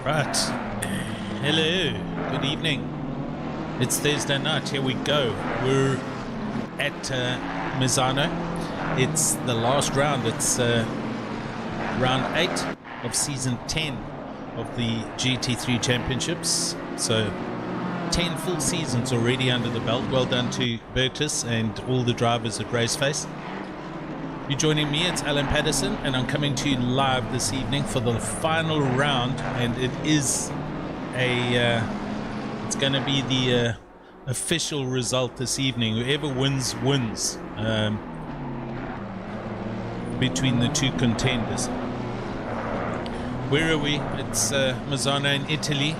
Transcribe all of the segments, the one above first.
Right. Hello. Good evening. It's Thursday night. Here we go. We're at Misano. It's the last round. It's round 8 of season 10 of the GT3 championships. So 10 full seasons already under the belt. Well done to Bertus and all the drivers at Raceface. You're joining me, it's Alan Patterson, and I'm coming to you live this evening for the final round, and it is it's going to be the official result this evening. Whoever wins, wins between the two contenders. Where are we? It's Misano in Italy.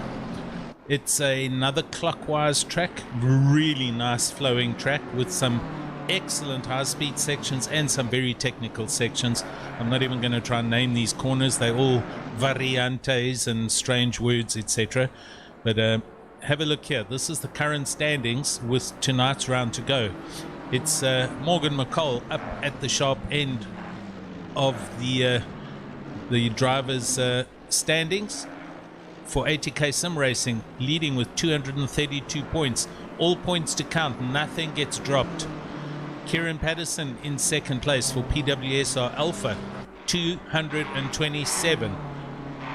It's another clockwise track, really nice flowing track with some excellent high-speed sections and some very technical sections. I'm not even going to try and name these corners. They're all variantes and strange words, etc. But have a look here. This is the current standings with tonight's round to go. It's Morgan McCall up at the sharp end of the drivers' standings for ATK Sim Racing, leading with 232 points. All points to count. Nothing gets dropped. Kieran Patterson in second place for PWSR Alpha, 227.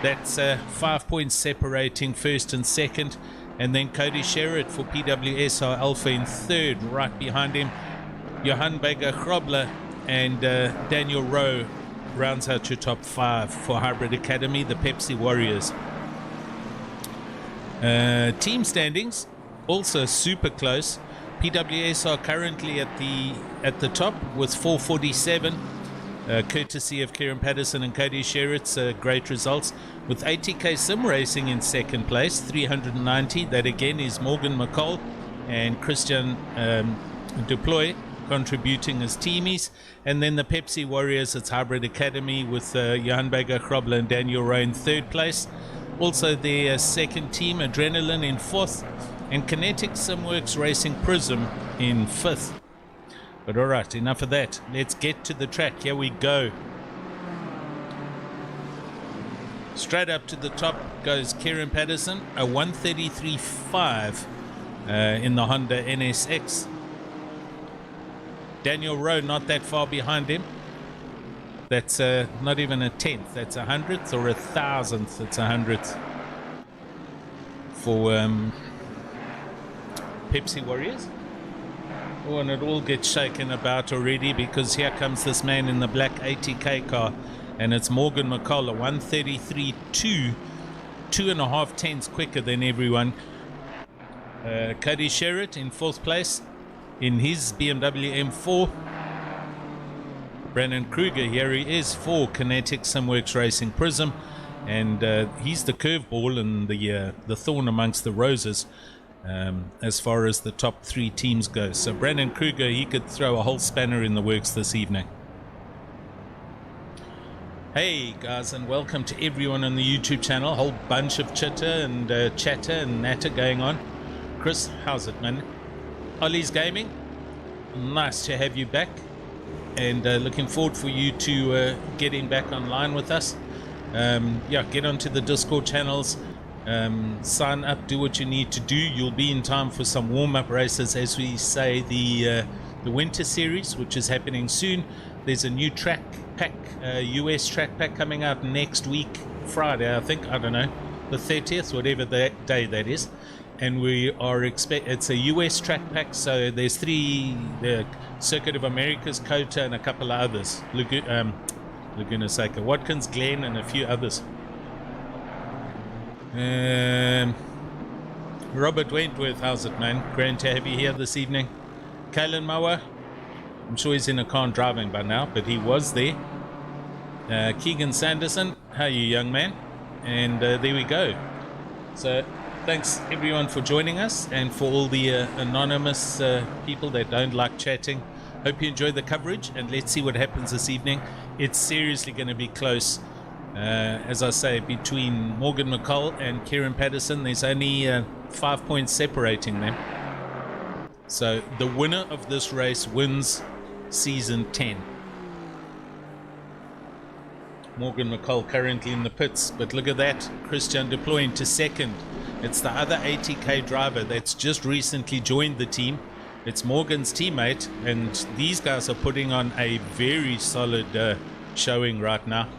That's 5 points separating first and second. And then Cody Sherritt for PWSR Alpha in third, right behind him. Johan Bega Grobler and Daniel Rowe rounds out your top 5 for Hybrid Academy, the Pepsi Warriors. Team standings, also super close. PWS are currently at the top with 447, courtesy of Kieran Patterson and Cody Sherritt's great results. With ATK Sim Racing in second place, 390. That again is Morgan McCall and Christian Deploy contributing as teamies. And then the Pepsi Warriors, it's Hybrid Academy with Johan Bega Grobler and Daniel Rowe in third place. Also their second team, Adrenaline, in fourth. And Kinetic Simworks Racing Prism in 5th. But alright, enough of that. Let's get to the track. Here we go. Straight up to the top goes Kieran Patterson, a 133.5 in the Honda NSX. Daniel Rowe not that far behind him. That's not even a 10th. That's a 100th or a 1,000th. It's a 100th for Pepsi Warriors. Oh, and it all gets shaken about already because here comes this man in the black ATK car, and it's Morgan McCall, 133.2, 2.5 tenths quicker than everyone. Cody Sherritt in 4th place in his BMW M4. Brandon Kruger, here he is for Kinetic Simworks Racing Prism, and he's the curveball and the thorn amongst the roses. As far as the top 3 teams go. So Brandon Kruger, he could throw a whole spanner in the works this evening. Hey guys, and welcome to everyone on the YouTube channel. A whole bunch of chitter and chatter and natter going on. Chris, how's it, man? Ollie's Gaming, nice to have you back, and looking forward for you to getting back online with us. Yeah, get onto the Discord channels. Sign up, do what you need to do. You'll be in time for some warm-up races, as we say, the winter series, which is happening soon. There's a new track pack, US track pack coming out next week, Friday, I think. I don't know, the 30th, whatever that day that is. And we are it's a US track pack, so there's 3, the Circuit of Americas, COTA, and a couple of others. Laguna Seca, Watkins Glen, and a few others. Robert Wentworth, how's it, man? Great to have you here this evening. Kalen Mawa, I'm sure he's in a car driving by now, but he was there. Keegan Sanderson, how are you, young man? And there we go. So thanks everyone for joining us, and for all the anonymous people that don't like chatting. Hope you enjoy the coverage, and let's see what happens this evening. It's seriously going to be close. As I say, between Morgan McCall and Kieran Patterson, there's only 5 points separating them. So the winner of this race wins season 10. Morgan McCall currently in the pits, but look at that, Christian deploying to second. It's the other 80k driver that's just recently joined the team. It's Morgan's teammate, and these guys are putting on a very solid showing right now.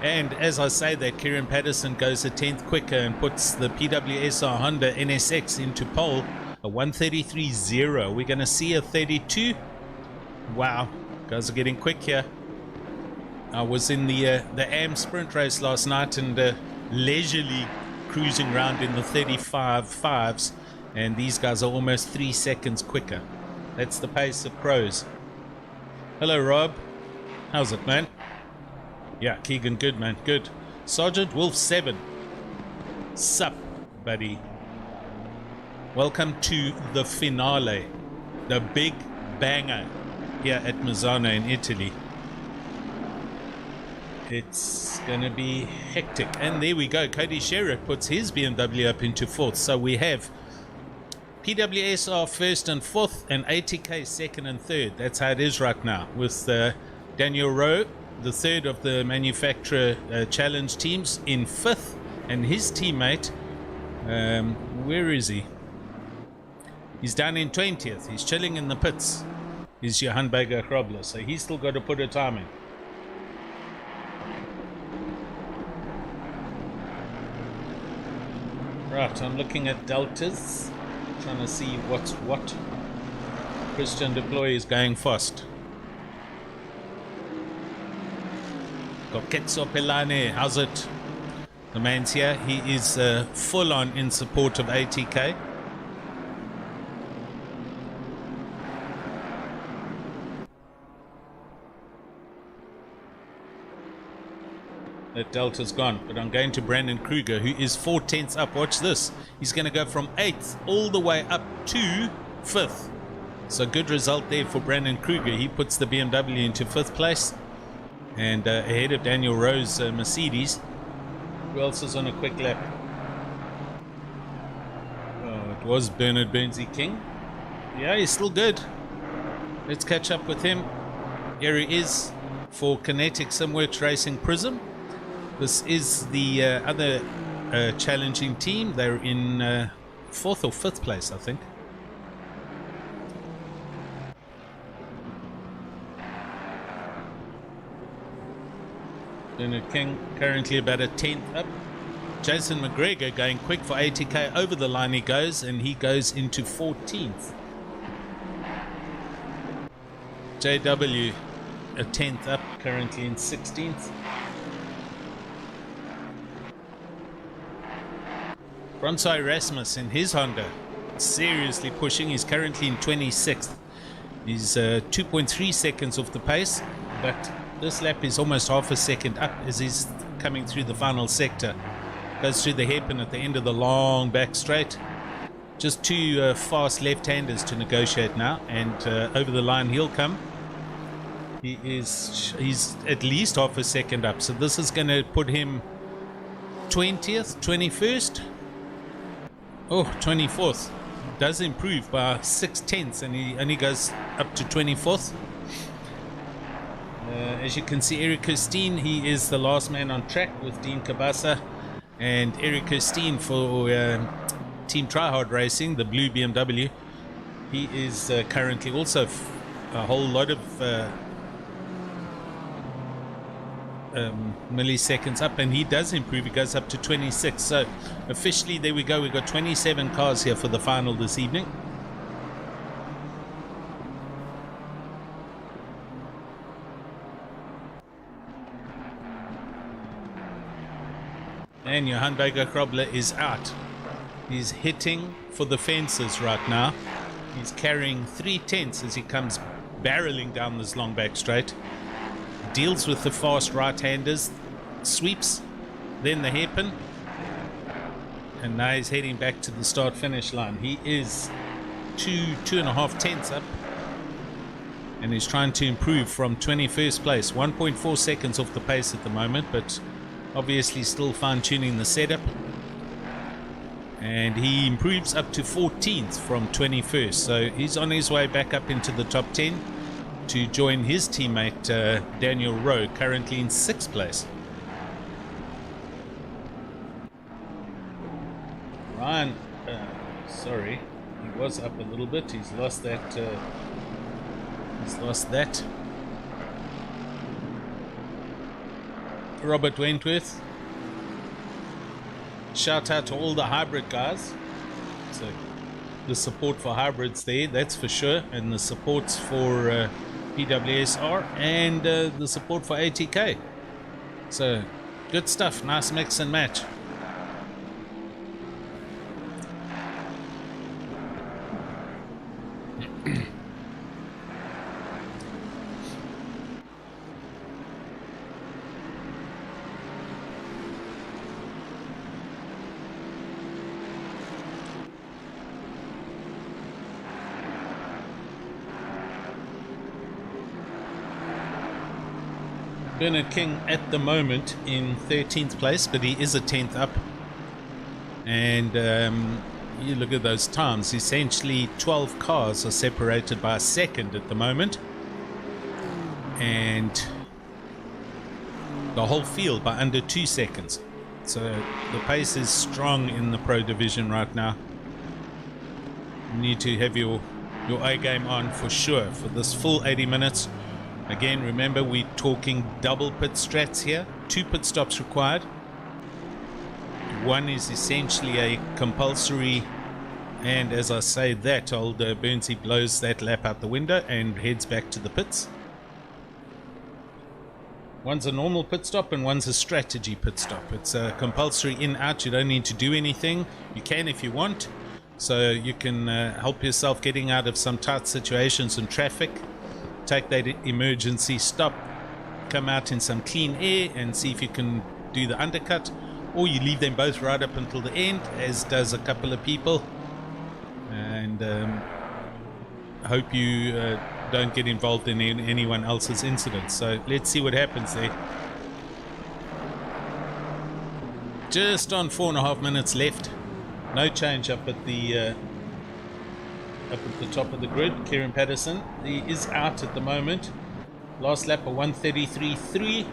And as I say that, Kieran Patterson goes a 10th quicker and puts the PWSR Honda NSX into pole, a 133.0. We're going to see a 32. Wow, guys are getting quick here. I was in the AM sprint race last night and leisurely cruising around in the 35.5s, and these guys are almost 3 seconds quicker. That's the pace of pros. Hello, Rob. How's it, man? Yeah, Keegan, good, man, good. Sergeant Wolf 7. Sup, buddy. Welcome to the finale, the big banger here at Misano in Italy. It's gonna be hectic. And there we go, Cody Sherritt puts his BMW up into 4th. So we have PWSR 1st and 4th and ATK 2nd and 3rd. That's how it is right now, with Daniel Rowe, the 3rd of the manufacturer challenge teams, in 5th, and his teammate, where is he? He's down in 20th. He's chilling in the pits. He's Johan Bega Krobler, so he's still got to put a time in. Right, I'm looking at deltas, trying to see what's what. Christian Deploy is going fast. Got Ketso Pelane, how's it? The man's here. He is full on in support of ATK. That delta's gone, but I'm going to Brandon Kruger, who is 4 tenths up. Watch this. He's going to go from 8th all the way up to 5th. So good result there for Brandon Kruger. He puts the BMW into 5th place and ahead of Daniel Rowe's Mercedes. Who else is on a quick lap? Oh, it was Bernard Burnsy King. Yeah, he's still good. Let's catch up with him. Here he is for Kinetic Simworks Racing Prism. This is the other challenging team. They're in 4th or 5th place, I think. Bernard King currently about a 10th up. Jason McGregor going quick for ATK. Over the line he goes, and he goes into 14th. JW a 10th up, currently in 16th. Francois Erasmus in his Honda, seriously pushing. He's currently in 26th. He's 2.3 seconds off the pace, but this lap is almost half a second up as he's coming through the final sector. Goes through the hairpin at the end of the long back straight. Just two fast left-handers to negotiate now, and over the line he'll come. He's at least half a second up, so this is going to put him 20th, 21st. Oh, 24th. Does improve by 6 tenths, and he only goes up to 24th. As you can see, Eric Kirstein, he is the last man on track with Dean Kabasa. And Eric Kirstein for Team Tryhard Racing, the blue BMW. He is currently also a whole lot of milliseconds up, and he does improve. He goes up to 26. So officially, there we go. We've got 27 cars here for the final this evening. And Johan Bega Krobler is out. He's hitting for the fences right now. He's carrying 3 tenths as he comes barreling down this long back straight. Deals with the fast right-handers, sweeps, then the hairpin, and now he's heading back to the start-finish line. He is 2.5 tenths up, and he's trying to improve from 21st place. 1.4 seconds off the pace at the moment, but obviously still fine-tuning the setup. And he improves up to 14th from 21st, so he's on his way back up into the top 10. to join his teammate Daniel Rowe, currently in 6th place. Ryan, sorry, he was up a little bit. He's lost that. Robert Wentworth. Shout out to all the hybrid guys. So the support for hybrids there, that's for sure, and the supports for PWSR and the support for ATK. So good stuff, nice mix and match. Bernard King at the moment in 13th place, but he is a 10th up. And you look at those times, essentially 12 cars are separated by a second at the moment. And the whole field by under 2 seconds. So the pace is strong in the Pro Division right now. You need to have your A game on for sure for this full 80 minutes. Again, remember, we're talking double pit strats here. 2 pit stops required. One is essentially a compulsory, and as I say that, old Burnsy blows that lap out the window and heads back to the pits. One's a normal pit stop and one's a strategy pit stop. It's a compulsory in-out. You don't need to do anything. You can if you want. So you can help yourself getting out of some tight situations in traffic. Take that emergency stop, come out in some clean air and see if you can do the undercut, or you leave them both right up until the end, as does a couple of people, and hope you don't get involved in anyone else's incidents. So let's see what happens there. Just on 4.5 minutes left. No change up at the top of the grid. Kieran Patterson, he is out at the moment. Last lap of 133.3.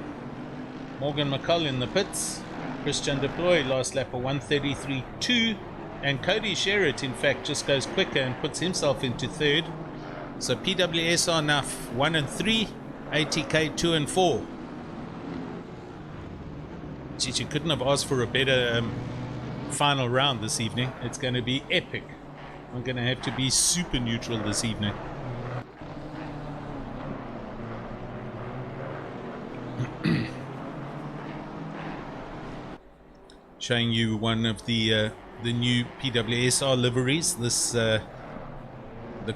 Morgan McCull in the pits. Christian Deploy, last lap of 133.2. And Cody Sherritt, in fact, just goes quicker and puts himself into 3rd. So PWSR now 1 and 3, ATK 2 and 4. Geez, you couldn't have asked for a better final round this evening. It's going to be epic. I'm going to have to be super neutral this evening. Showing you one of the new PWSR liveries. This the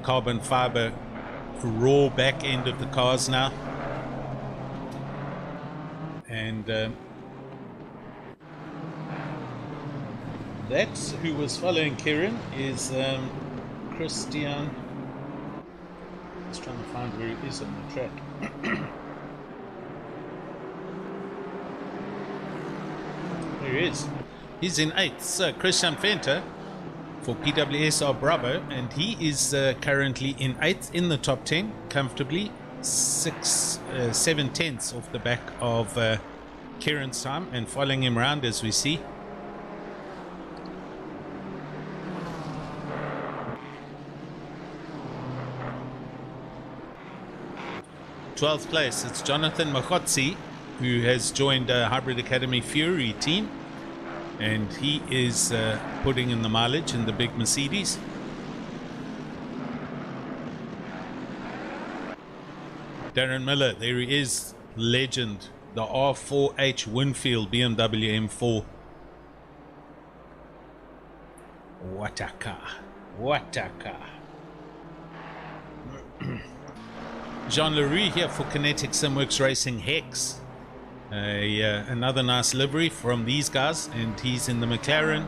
carbon fiber raw back end of the cars now, and that's who was following Kieran is Christian. Just trying to find where he is on the track. There he is. He's in 8th. So Christian Venter for PWSR Bravo, and he is currently in 8th in the top 10 comfortably, 7/10 off the back of Kieran's time, and following him around as we see. Twelfth place, it's Jonathan Mahotsi, who has joined Hybrid Academy Fury team, and he is putting in the mileage in the big Mercedes. Darren Miller, there he is, legend, the R4H Winfield BMW M4. What a car, what a car. Jean Leroux here for Kinetic Simworks Racing Hex. Another nice livery from these guys, and he's in the McLaren.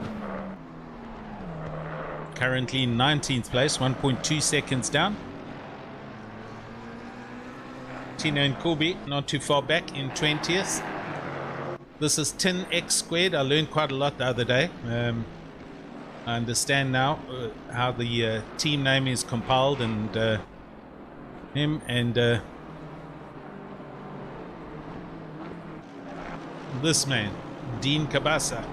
Currently in 19th place, 1.2 seconds down. Tina and Kobe not too far back in 20th. This is Tin X squared. I learned quite a lot the other day. I understand now how the team name is compiled, and Him and this man, Dean Kabasa,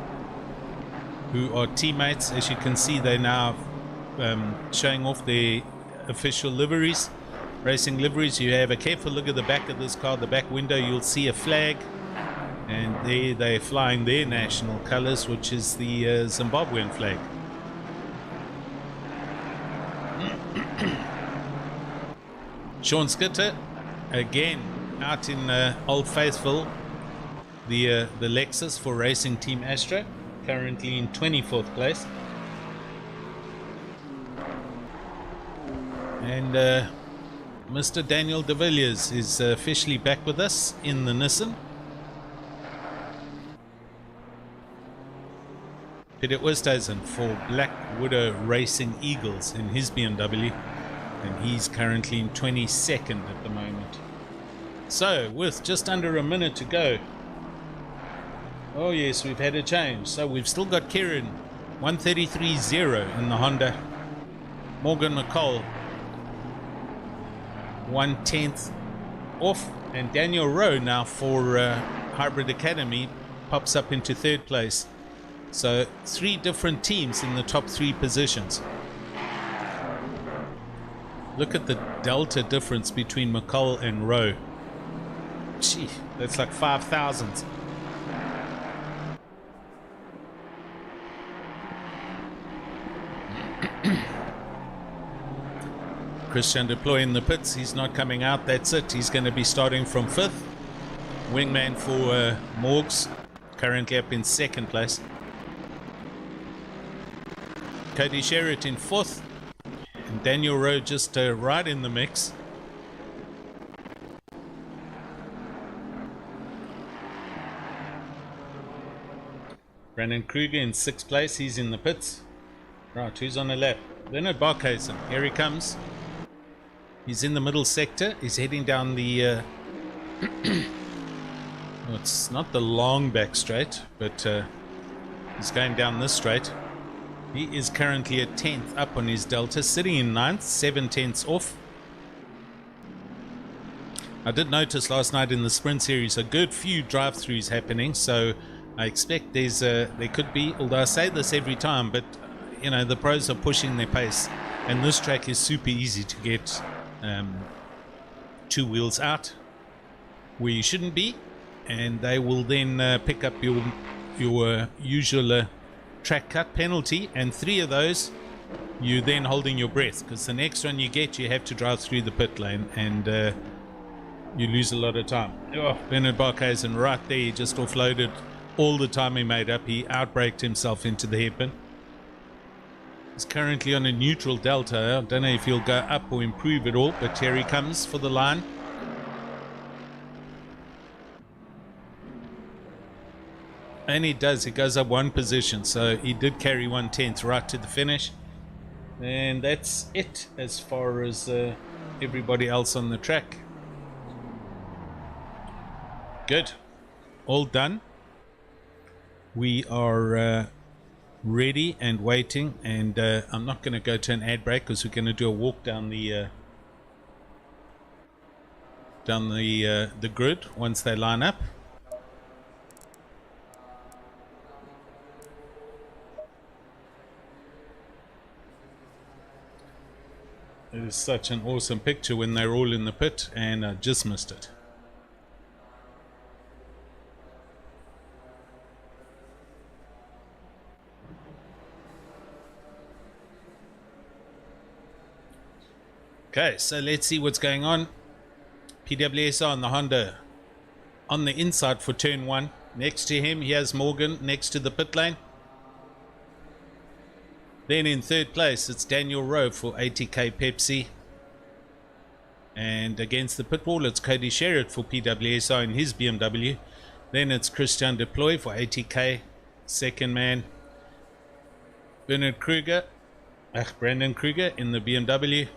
who are teammates. As you can see, they're now showing off their official liveries, racing liveries. You have a careful look at the back of this car, the back window, you'll see a flag, and there they're flying their national colors, which is the Zimbabwean flag. Sean Skitter again out in Old Faithful, the Lexus for Racing Team Astra, currently in 24th place. And Mr. Daniel de Villiers is officially back with us in the Nissan. Peter Oosthuizen for Black Widow Racing Eagles in his BMW, and he's currently in 22nd at the moment. So with just under a minute to go, oh yes, we've had a change. So we've still got Kieran 133.0 in the Honda, Morgan McCall 1/10 off, and Daniel Rowe now for Hybrid Academy pops up into 3rd place. So 3 different teams in the top 3 positions. Look at the delta difference between McCall and Rowe. Gee, that's like 5,000. Christian Deploy in the pits. He's not coming out. That's it. He's going to be starting from 5th. Wingman for Morgs, currently up in 2nd place. Cody Sherritt in 4th. And Daniel Rowe just right in the mix. Brandon Kruger in 6th place. He's in the pits. Right, who's on the lap? Leonard Barkhuizen. Here he comes. He's in the middle sector. He's heading down the... well, it's not the long back straight, but he's going down this straight. He is currently at 10th up on his Delta, sitting in 9th, 7/10 off. I did notice last night in the sprint series a good few drive-throughs happening, so I expect there could be, although I say this every time, but you know, the pros are pushing their pace, and this track is super easy to get 2 wheels out where you shouldn't be, and they will then pick up your usual track cut penalty, and 3 of those you're then holding your breath, because the next one you get, you have to drive through the pit lane, and you lose a lot of time. Oh, Bernard Barkhuizen right there, he just offloaded all the time he made up. He outbraked himself into the hairpin. He's currently on a neutral delta. I don't know if he'll go up or improve at all, but here he comes for the line. And he does, he goes up 1 position, so he did carry 1/10 right to the finish. And that's it as far as everybody else on the track. Good, all done. We are ready and waiting, and I'm not going to go to an ad break because we're going to do a walk down the grid once they line up. It is such an awesome picture when they're all in the pit, and I just missed it. Okay, so let's see what's going on. PWSR on the Honda on the inside for turn 1. Next to him, here's Morgan next to the pit lane. Then in 3rd place, it's Daniel Rowe for ATK Pepsi. And against the pit wall, it's Cody Sherritt for PWSR in his BMW. Then it's Christian Deploy for ATK, 2nd man. Brandon Kruger in the BMW.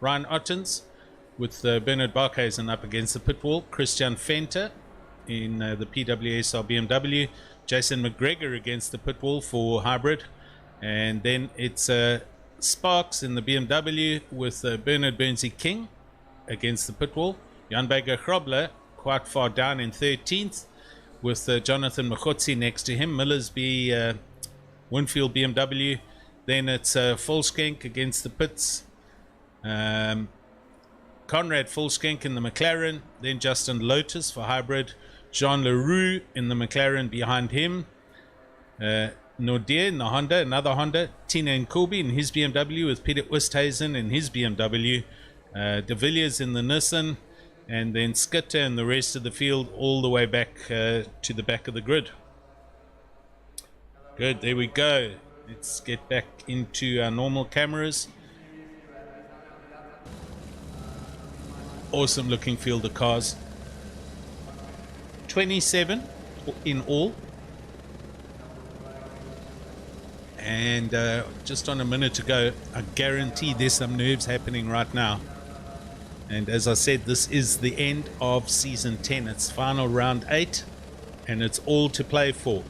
Ryan Ottens with Bernard Barkhuizen up against the pit wall. Christian Fenter in the PWSR BMW. Jason McGregor against the pit wall for hybrid. And then it's Sparks in the BMW with Bernard Bernsey King against the pit wall. Jan Bager Grobler quite far down in 13th with Jonathan Machotzi next to him. Millersby Winfield BMW. Then it's Volskenk against the pits. Conrad Volskenk in the McLaren. Then Justin Lotus for hybrid. Jean Leroux in the McLaren behind him. Nordier in the Honda, another Honda. Tina Nkobi in his BMW with Peter Oosthuizen in his BMW. De Villiers in the Nissan. And then Skitter and the rest of the field all the way back to the back of the grid. Good, there we go. Let's get back into our normal cameras. Awesome looking field of cars. 27 in all. And just on a minute ago, I guarantee there's some nerves happening right now. And as I said, this is the end of season 10. It's final round 8, and it's all to play for.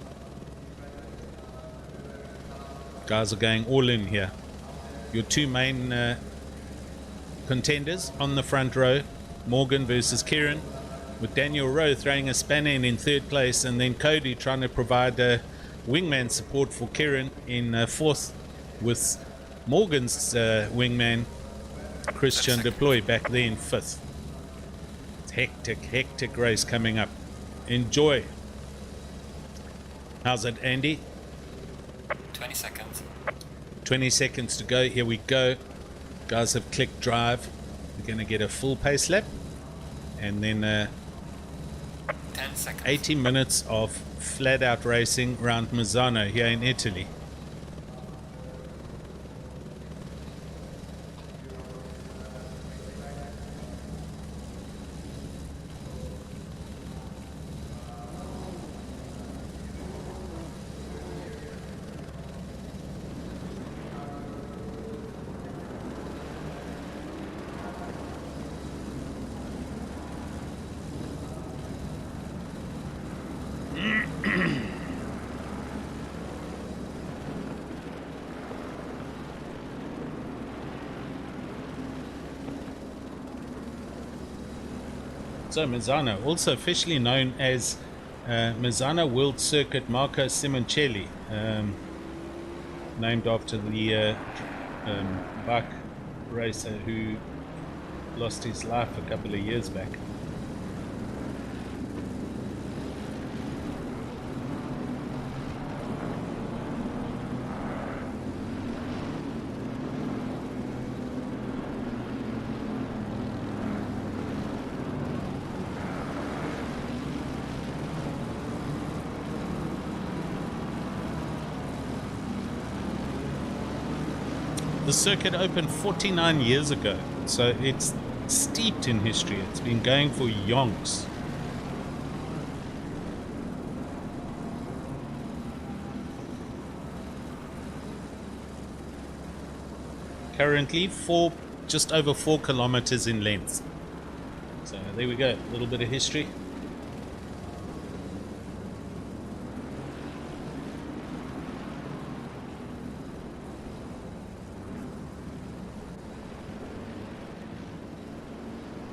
Guys are going all in here. Your two main contenders on the front row, Morgan versus Kieran, with Daniel Rowe throwing a spanner in third place, and then Cody trying to provide wingman support for Kieran in fourth, with Morgan's wingman Christian Deploy back there in fifth. Hectic race coming up. Enjoy. How's it, Andy? 20 seconds. 20 seconds to go. Here we go. Guys have clicked drive. We're going to get a full pace lap. And then 10 seconds. 80 minutes of flat out racing around Misano here in Italy. So Misano, also officially known as Misano World Circuit Marco Simoncelli, named after the bike racer who lost his life a couple of years back. The circuit opened 49 years ago, so it's steeped in history. It's been going for yonks. Currently just over 4 kilometers in length. So there we go, a little bit of history.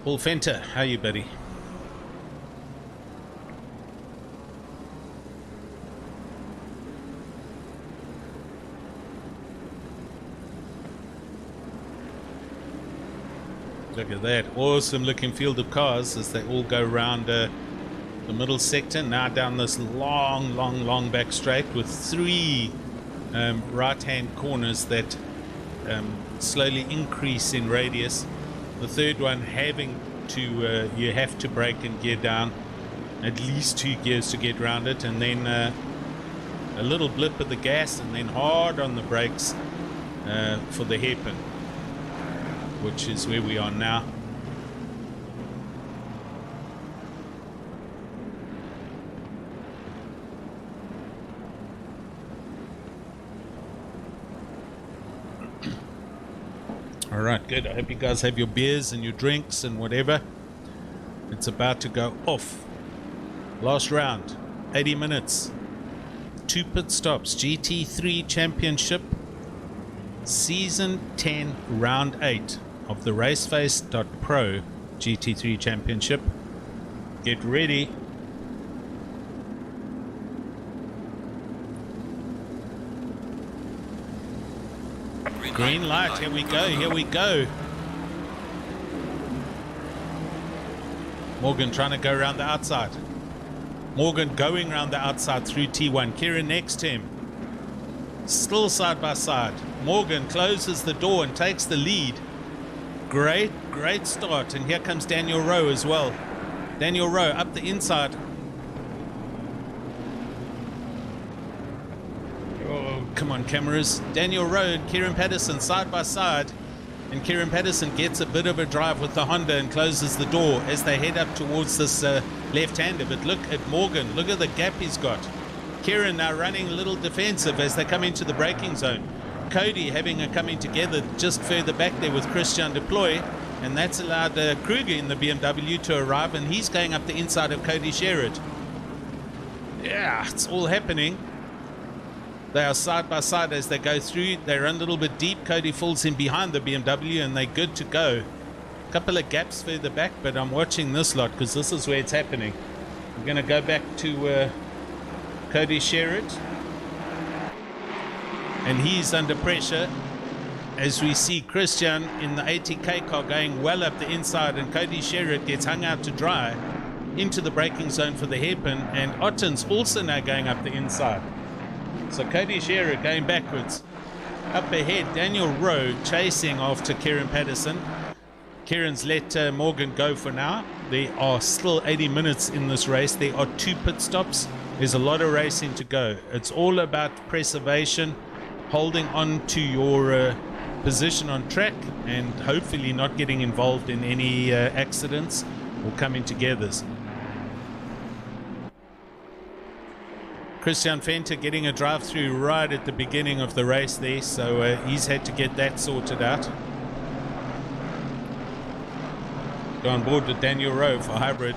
Paul Fenter, how are you, buddy? Look at that, awesome looking field of cars as they all go around the middle sector, now down this long back straight with 3 right-hand corners that slowly increase in radius. The third one having to, you have to brake and gear down at least 2 gears to get around it, and then a little blip of the gas and then hard on the brakes for the hairpin, which is where we are now. All right, good. I hope you guys have your beers and your drinks and whatever. It's about to go off. Last round, 80 minutes. 2 pit stops. GT3 Championship. Season 10, Round 8 of the Raceface.Pro GT3 Championship. Get ready. Green light, here we go, here we go. Morgan trying to go around the outside. Morgan going around the outside through T1. Kieran next to him. Still side by side. Morgan closes the door and takes the lead. Great start. And here comes Daniel Rowe as well. Daniel Rowe up the inside. Oh, come on, cameras. Daniel Rowe and Kieran Patterson side by side. And Kieran Patterson gets a bit of a drive with the Honda and closes the door as they head up towards this left-hander. But look at Morgan. Look at the gap he's got. Kieran now running a little defensive as they come into the braking zone. Cody having a coming together just further back there with Christian Deploy. And that's allowed Kruger in the BMW to arrive. And he's going up the inside of Cody Sherrod. Yeah, it's all happening. They are side by side as they go through. They run a little bit deep. Cody falls in behind the BMW and they're good to go. A couple of gaps further back, but I'm watching this lot because this is where it's happening. We're going to go back to Cody Sherrod. And he's under pressure as we see Christian in the ATK car going well up the inside, and Cody Sherrod gets hung out to dry into the braking zone for the hairpin, and Otten's also now going up the inside. So Cody Sherrod going backwards. Up ahead, Daniel Rowe chasing after Kieran Patterson. Kieran's let Morgan go for now. There are still 80 minutes in this race. There are 2 pit stops. There's a lot of racing to go. It's all about preservation, holding on to your position on track, and hopefully not getting involved in any accidents or coming togethers. Christian Venter getting a drive through right at the beginning of the race there, so he's had to get that sorted out. Go on board with Daniel Rowe for hybrid.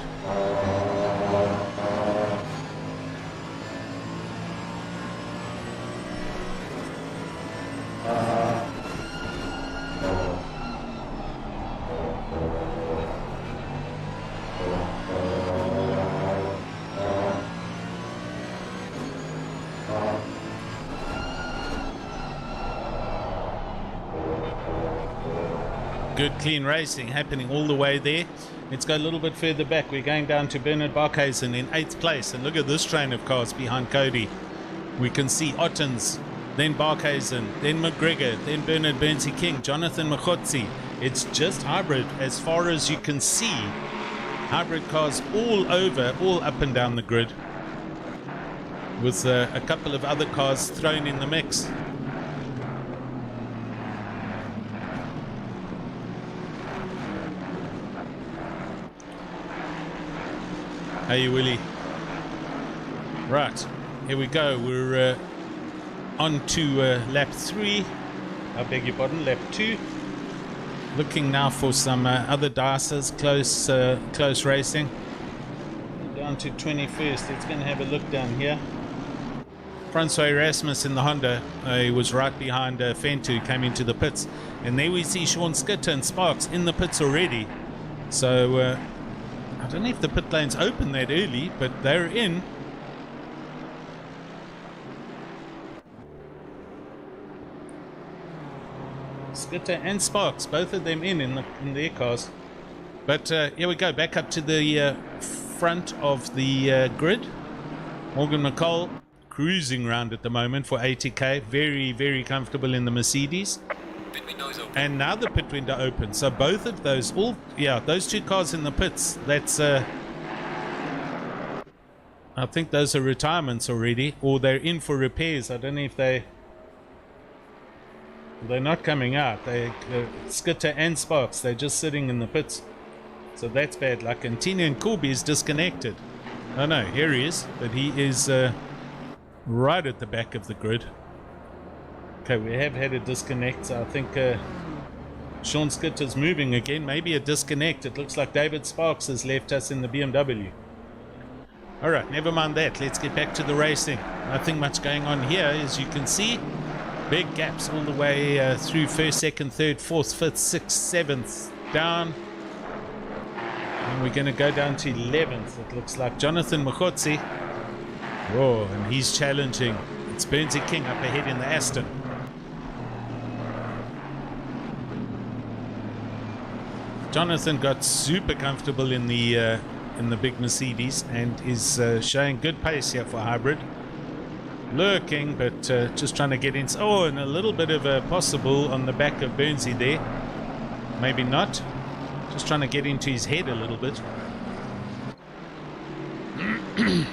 Good clean racing happening all the way there. Let's go a little bit further back. We're going down to Bernard Barkhuizen in 8th place, and look at this train of cars behind Cody. We can see Ottens, then Barkhuizen, then McGregor, then Bernard Bernsey King, Jonathan Machotzi. It's just hybrid as far as you can see. Hybrid cars all over, all up and down the grid, with a couple of other cars thrown in the mix. Hey Willie. Right, here we go. We're on to lap 3. I beg your pardon, lap 2. Looking now for some other dices, close racing. Down to 21st. Let's go and have a look down here. Francois Erasmus in the Honda. He was right behind Fentu, came into the pits. And there we see Sean Skitter and Sparks in the pits already. So I don't know if the pit lane's open that early, but they're in. Skitter and Sparks, both of them in their cars. But here we go, back up to the front of the grid. Morgan McCall cruising around at the moment for ATK. Very, very comfortable in the Mercedes. Pit window is open. And now the pit window open. So both of those, those 2 cars in the pits, that's I think those are retirements already, or they're in for repairs. I don't know if they're not coming out. Skitter and Sparks, they're just sitting in the pits. So that's bad luck. And Tina and Corby is disconnected. Oh no, here he is, but he is right at the back of the grid. Okay, we have had a disconnect, so I think Sean Skitter's moving again. Maybe a disconnect. It looks like David Sparks has left us in the BMW. Alright, never mind that. Let's get back to the racing. Nothing much going on here, as you can see. Big gaps all the way through first, second, third, fourth, fifth, sixth, seventh, down. And we're going to go down to 11th, it looks like. Jonathan Mokotsi. Whoa, and he's challenging. It's Burnsy King up ahead in the Aston. Jonathan got super comfortable in the big Mercedes and is showing good pace here for hybrid. Lurking, but just trying to get in. Oh, and a little bit of a possible on the back of Burnsy there. Maybe not. Just trying to get into his head a little bit. There's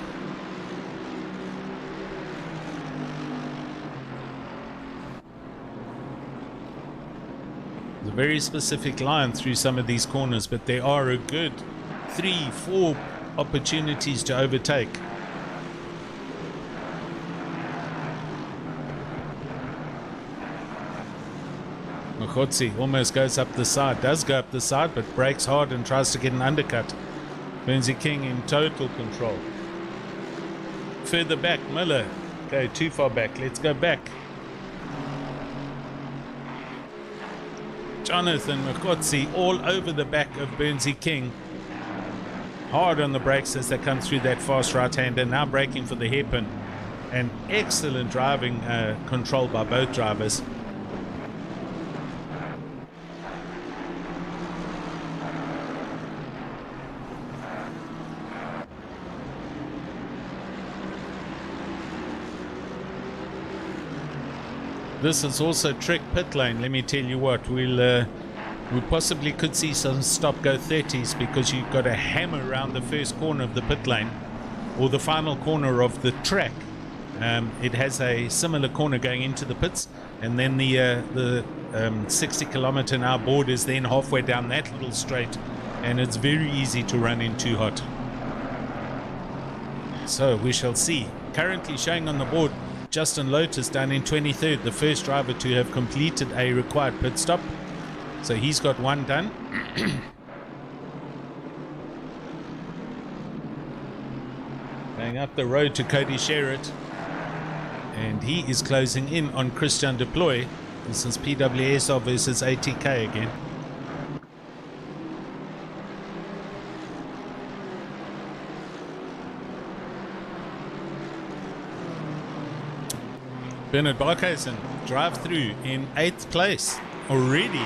a very specific line through some of these corners, but there are a good 3-4 opportunities to overtake. Mokotsi almost goes up the side, does go up the side, but brakes hard and tries to get an undercut. Burnsy King in total control. Further back, Miller. Okay, too far back. Let's go back. Jonathan Mokotsi all over the back of Burnsy King. Hard on the brakes as they come through that fast right-hander. Now braking for the hairpin. And excellent driving control by both drivers. This is also trick pit lane. Let me tell you what, we possibly could see some stop-go 30s because you've got a hammer around the first corner of the pit lane or the final corner of the track. It has a similar corner going into the pits, and then the 60 kilometer an hour board is then halfway down that little straight, and it's very easy to run in too hot. So we shall see. Currently showing on the board, Justin Lotus down in 23rd, the first driver to have completed a required pit stop. So he's got one done. Going up the road to Cody Sherritt. And he is closing in on Christian Deploy. This is PWSR versus ATK again. Bernard Barkhuizen drive through in 8th place already.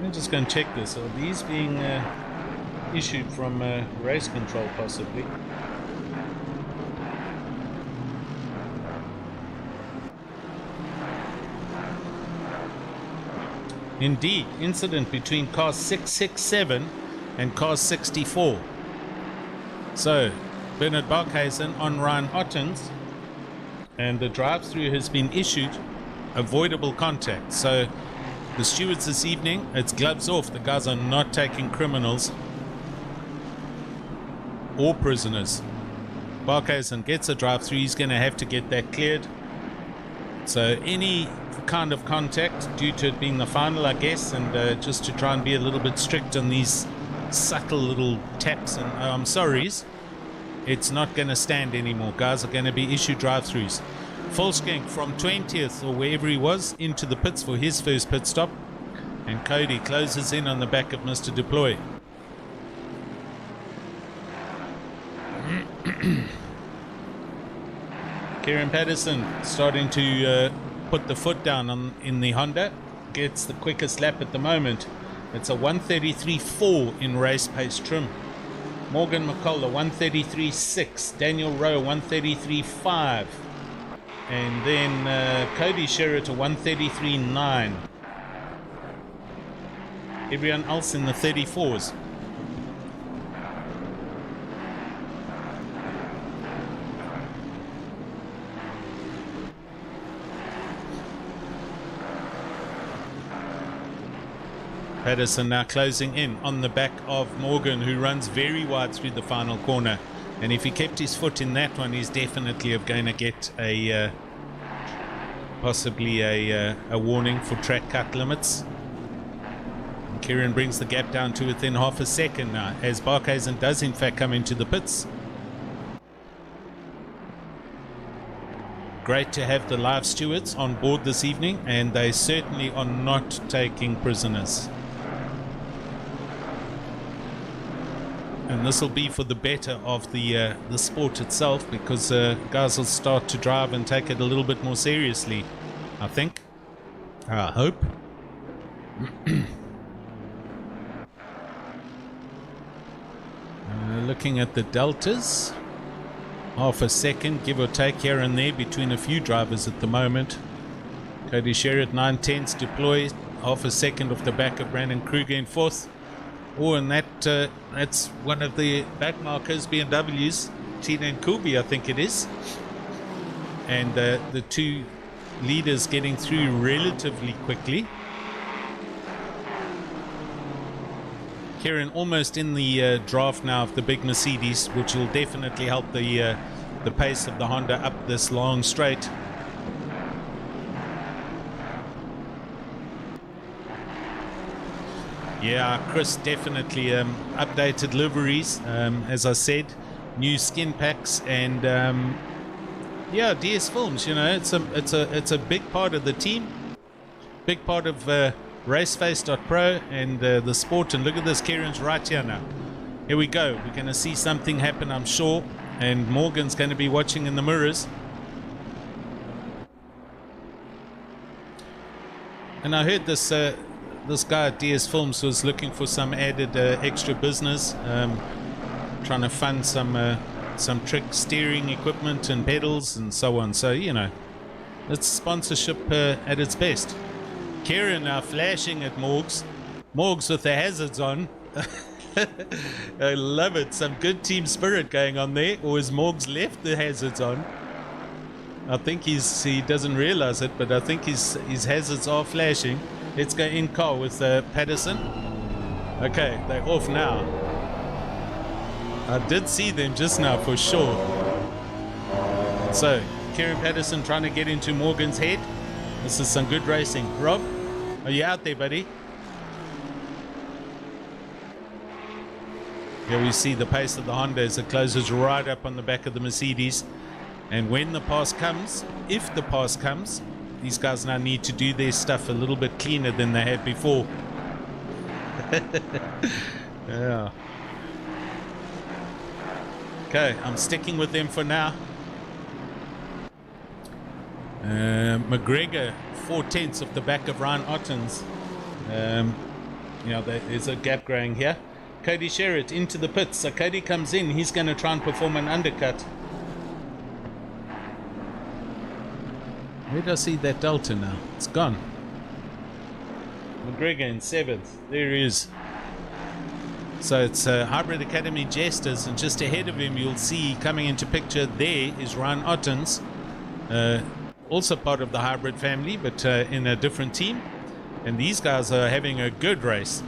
I'm just going to check this. Are these being issued from race control possibly? Indeed, incident between car 667 and car 64. So Bernard Barkhuizen on Ryan Ottens, and the drive-through has been issued avoidable contact. So the stewards this evening, it's gloves off. The guys are not taking criminals or prisoners. Barkhuizen gets a drive-through. He's going to have to get that cleared. So any kind of contact, due to it being the final, I guess, and just to try and be a little bit strict on these subtle little taps and I'm sorry's, it's not going to stand anymore. Guys are going to be issued drive-throughs. Volskenk from 20th or wherever he was into the pits for his first pit stop, and Cody closes in on the back of Mr. Deploy. Kieran Patterson starting to put the foot down in the Honda, gets the quickest lap at the moment. It's a 1:33.4 in race pace trim. Morgan McCullough 1:33.6, Daniel Rowe 1:33.5, and then Cody Sherritt a 1:33.9. Everyone else in the 34s. Patterson now closing in on the back of Morgan, who runs very wide through the final corner, and if he kept his foot in that one, he's definitely going to get a possibly a warning for track cut limits. And Kieran brings the gap down to within half a second now, as Barkhuizen does in fact come into the pits. great to have the live stewards on board this evening, and they certainly are not taking prisoners. And this will be for the better of the sport itself, because guys will start to drive and take it a little bit more seriously, I think. I hope. Looking at the deltas, half a second give or take here and there between a few drivers at the moment. Cody Sherritt 9/10 deploy, half a second off the back of Brandon Kruger in fourth. Oh, and that's one of the back markers, BMWs, Tina and Kubi, I think it is. And the two leaders getting through relatively quickly. Kieran almost in the draft now of the big Mercedes, which will definitely help the pace of the Honda up this long straight. Yeah, Chris, definitely updated liveries, as I said, new skin packs, and yeah, DS Films. You know, it's a big part of the team, big part of Raceface.Pro and the sport. And look at this, Kieran's right here now. Here we go. We're going to see something happen, I'm sure, and Morgan's going to be watching in the mirrors. And I heard this this guy at DS Films was looking for some added extra business, trying to fund some trick steering equipment and pedals and so on. So, you know, it's sponsorship at its best. Kieran now flashing at Morgs with the hazards on. I love it. Some good team spirit going on there. Or has Morgs left the hazards on? I think he doesn't realize it, but I think his hazards are flashing. Let's go in car with Patterson. Okay, they're off now. I did see them just now for sure. So Kieran Patterson trying to get into Morgan's head. This is some good racing. Rob, are you out there, buddy? Here we see the pace of the Honda as it closes right up on the back of the Mercedes. And when the pass comes, if the pass comes, these guys now need to do their stuff a little bit cleaner than they had before. Yeah. Okay, I'm sticking with them for now. McGregor 4/10 off the back of Ryan Ottens. You know, there's a gap growing here. Cody Sherritt into the pits. So Cody comes in. He's going to try and perform an undercut. Where do I see that delta now? It's gone. McGregor in 7th. There he is. So it's Hybrid Academy Jesters, and just ahead of him you'll see coming into picture there is Ryan Ottens, also part of the Hybrid family, but in a different team. And these guys are having a good race.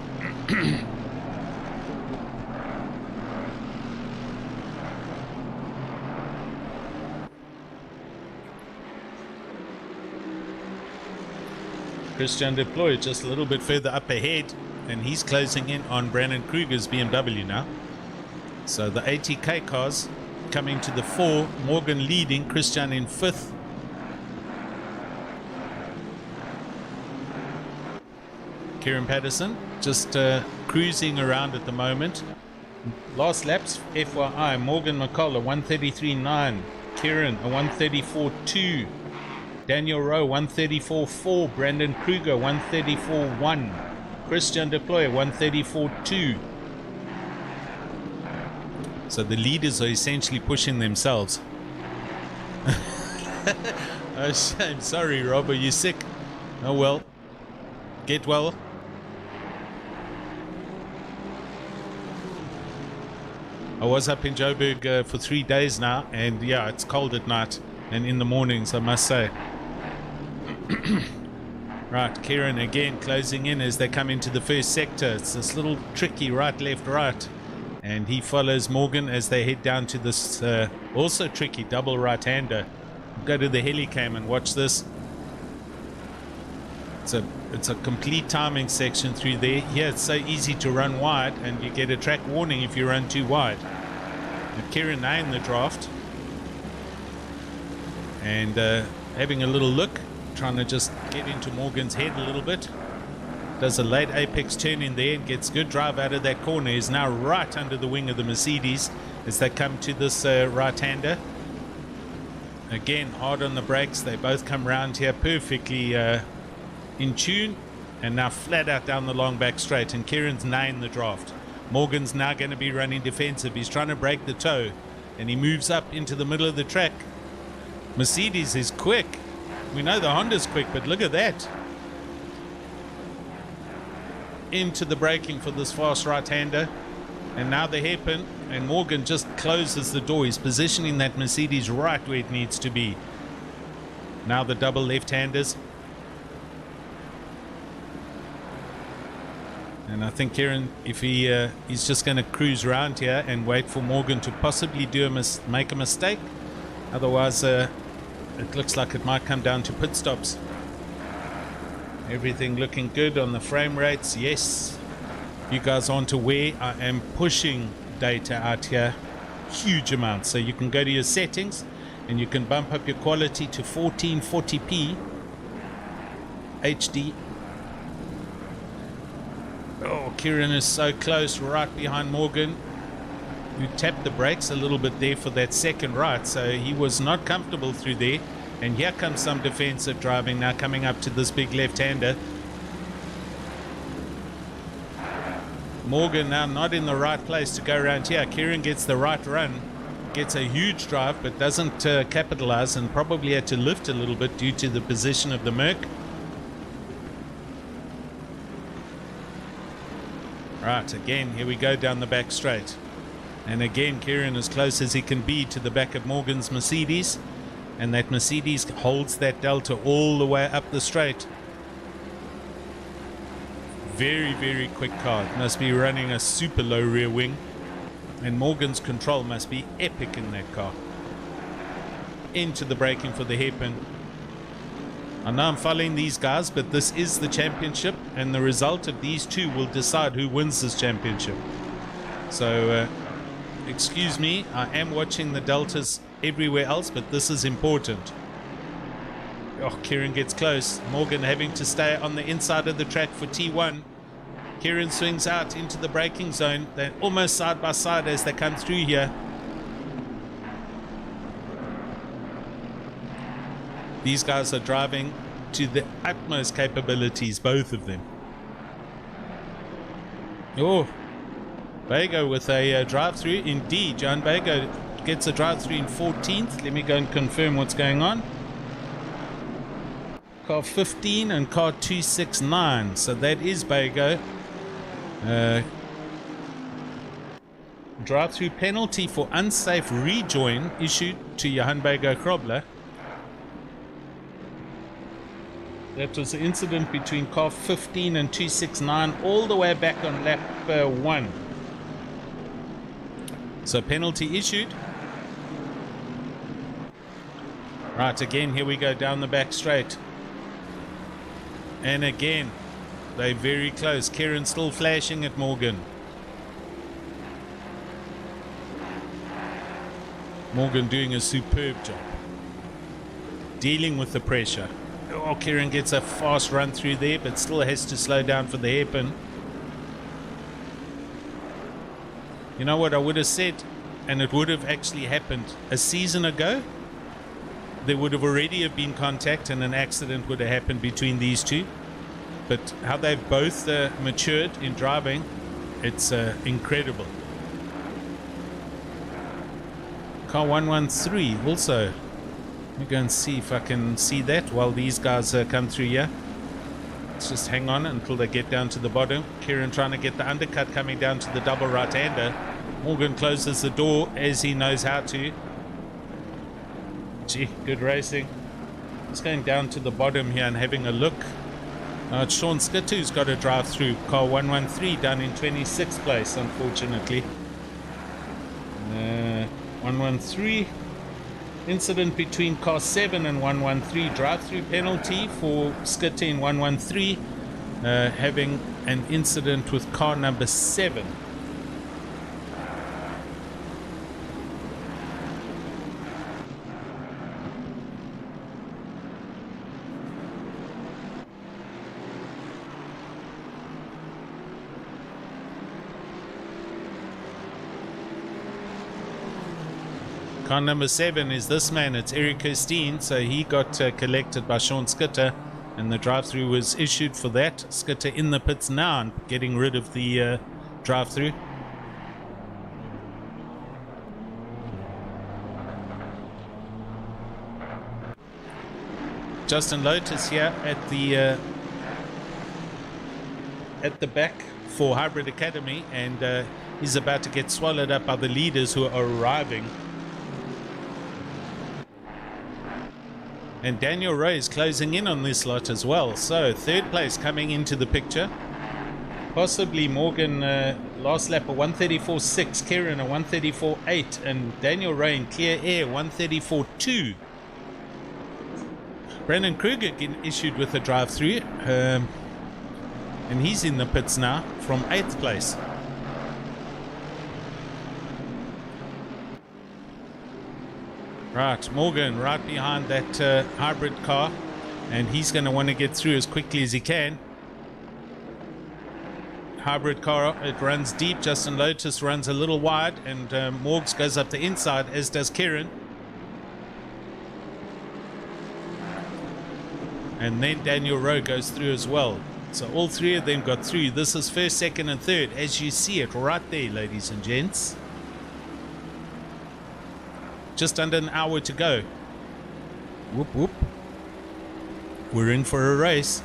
Christian deployed just a little bit further up ahead, and he's closing in on Brandon Kruger's BMW now. So the ATK cars coming to the fore, Morgan leading, Christian in 5th. Kieran Patterson just cruising around at the moment. Last laps, FYI, Morgan McCullough 133.9, Kieran a 134.2, Daniel Rowe 134.4, Brandon Kruger 134.1, Christian Deploy 134.2. So the leaders are essentially pushing themselves. Oh, shame. Sorry, Rob, are you sick? Oh well. Get well. I was up in Joburg for 3 days now, and yeah, it's cold at night and in the mornings, I must say. Right, Kieran again closing in as they come into the first sector. It's this little tricky right, left, right. And he follows Morgan as they head down to this also tricky double right-hander. Go to the helicam and watch this. It's a complete timing section through there. Here it's so easy to run wide, and you get a track warning if you run too wide. And Kieran now in the draft. and having a little look, trying to just get into Morgan's head a little bit. Does a late apex turn in there and gets good drive out of that corner. Is now right under the wing of the Mercedes as they come to this right-hander. Again, hard on the brakes. They both come round here perfectly in tune, and now flat out down the long back straight, and Kieran's now in the draft. Morgan's now going to be running defensive. He's trying to break the toe, and he moves up into the middle of the track. Mercedes is quick. We know the Honda's quick, but look at that. Into the braking for this fast right-hander, and now the hairpin, and Morgan just closes the door. He's positioning that Mercedes right where it needs to be. Now the double left-handers, and I think Kieran, if he's just going to cruise around here and wait for Morgan to possibly make a mistake. Otherwise it looks like it might come down to pit stops. Everything looking good on the frame rates. Yes, you guys aren't aware, I am pushing data out here huge amounts. So you can go to your settings and you can bump up your quality to 1440p HD. Oh, Kieran is so close, right behind Morgan, who tapped the brakes a little bit there for that second right, so he was not comfortable through there. And here comes some defensive driving now, coming up to this big left-hander. Morgan now not in the right place to go around here. Kieran gets the right run, gets a huge drive, but doesn't capitalize, and probably had to lift a little bit due to the position of the Merc. Right, again, here we go down the back straight. And again, Kieran as close as he can be to the back of Morgan's Mercedes. And that Mercedes holds that delta all the way up the straight. Very, very quick car. It must be running a super low rear wing. And Morgan's control must be epic in that car. Into the braking for the hairpin. I know I'm following these guys, but this is the championship, and the result of these two will decide who wins this championship. So, excuse me, I am watching the deltas everywhere else, but this is important. Oh, Kieran gets close. Morgan having to stay on the inside of the track for T1. Kieran swings out into the braking zone. They're almost side by side as they come through here. These guys are driving to the utmost capabilities, both of them. Oh, Bago with a drive-through. Indeed, John Bago gets a drive-through in 14th. Let me go and confirm what's going on. Car 15 and car 269. So that is Bago. Drive-through penalty for unsafe rejoin issued to Johan Bago Krobler. That was the incident between car 15 and 269 all the way back on lap 1. So penalty issued. Right, again, here we go down the back straight. And again, they're very close. Kieran still flashing at Morgan. Morgan doing a superb job. Dealing with the pressure. Oh, Kieran gets a fast run through there, but still has to slow down for the hairpin. You know what I would have said, and it would have actually happened a season ago. There would have already have been contact and an accident would have happened between these two. But how they've both matured in driving, it's incredible. Car 113 also. Let me go and see if I can see that while these guys come through here. Let's just hang on until they get down to the bottom. Kieran trying to get the undercut coming down to the double right-hander. Morgan closes the door as he knows how to. Gee, good racing. Just going down to the bottom here and having a look. It's Sean Skittu who's got a drive through. Car 113 down in 26th place, unfortunately. 113. Incident between car 7 and 113. Drive-through penalty for Skittu in 113. Having an incident with car number 7. Car number 7 is this man. It's Eric Kirstein. So he got collected by Sean Skitter, and the drive-through was issued for that. Skitter in the pits now and getting rid of the drive-through. Justin Lotus here at the back for Hybrid Academy, and he's about to get swallowed up by the leaders who are arriving. And Daniel Rowe is closing in on this lot as well. So third place coming into the picture. Possibly Morgan last lap a 134.6, Kieran a 134.8, and Daniel Rowe in clear air 134.2. Brandon Kruger getting issued with a drive-through, and he's in the pits now from 8th place. Right, Morgan right behind that hybrid car, and he's going to want to get through as quickly as he can. Hybrid car, it runs deep. Justin Lotus runs a little wide, and Morgs goes up the inside, as does Kieran. And then Daniel Rowe goes through as well. So all three of them got through. This is first, second, and third, as you see it right there, ladies and gents. Just under an hour to go. Whoop, whoop. We're in for a race.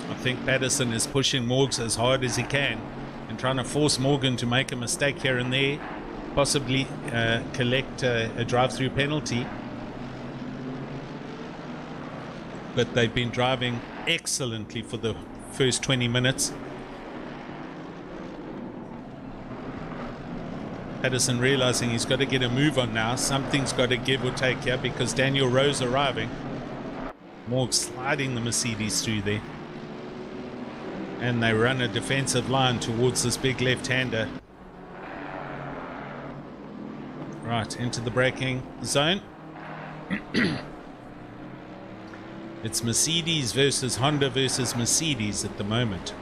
I think Patterson is pushing Morgs as hard as he can and trying to force Morgan to make a mistake here and there, possibly collect a drive-through penalty. But they've been driving excellently for the first 20 minutes. Patterson realizing he's got to get a move on now. Something's got to give or take here because Daniel Rowe's arriving. Morg sliding the Mercedes through there. And they run a defensive line towards this big left-hander. Right, into the braking zone. It's Mercedes versus Honda versus Mercedes at the moment.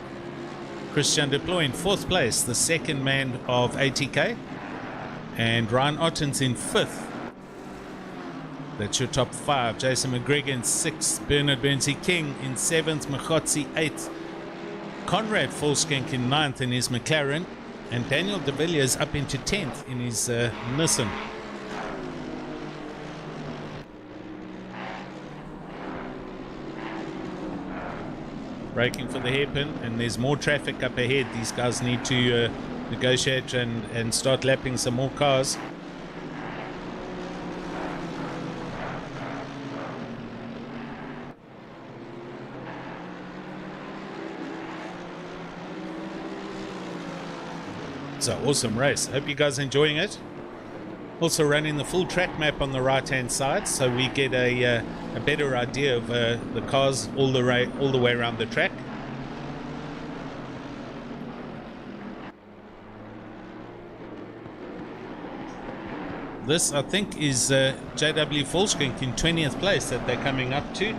Christian Deploy in 4th place, the second man of ATK. And Ryan Ottens in 5th. That's your top 5. Jason McGregor in 6th. Bernard Bernsey King in 7th. Machotzi 8th. Conrad Volskenk in 9th in his McLaren, and Daniel de Villiers up into 10th in his Nissan. Braking for the hairpin, and there's more traffic up ahead. These guys need to negotiate and start lapping some more cars. So awesome race. Hope you guys are enjoying it. Also running the full track map on the right hand side, so we get a better idea of the cars all the way around the track. This I think is JW Volskink in 20th place that they're coming up to.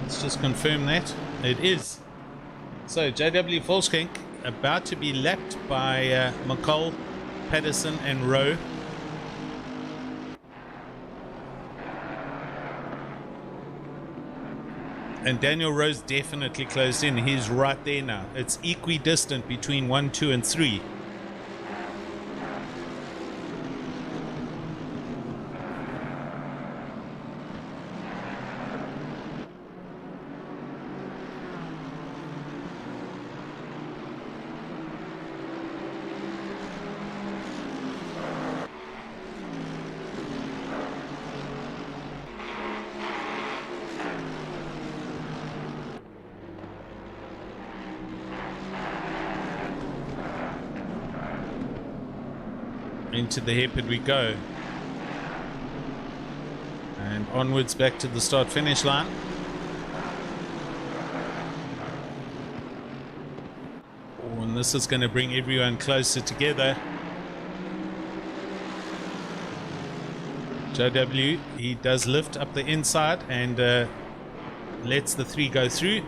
Let's just confirm that. It is. So JW Volskink about to be lapped by McCall, Patterson and Rowe. And Daniel Rowe's definitely closed in. He's right there now. It's equidistant between 1, 2 and 3. Into the hairpin we go. And onwards back to the start finish line. Oh, and this is going to bring everyone closer together. JW, he does lift up the inside and lets the three go through.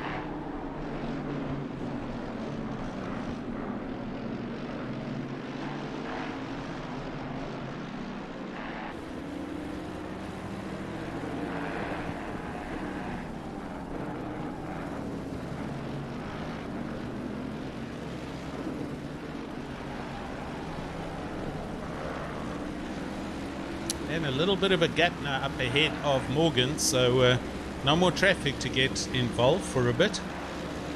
And a little bit of a gap now up ahead of Morgan, so no more traffic to get involved for a bit,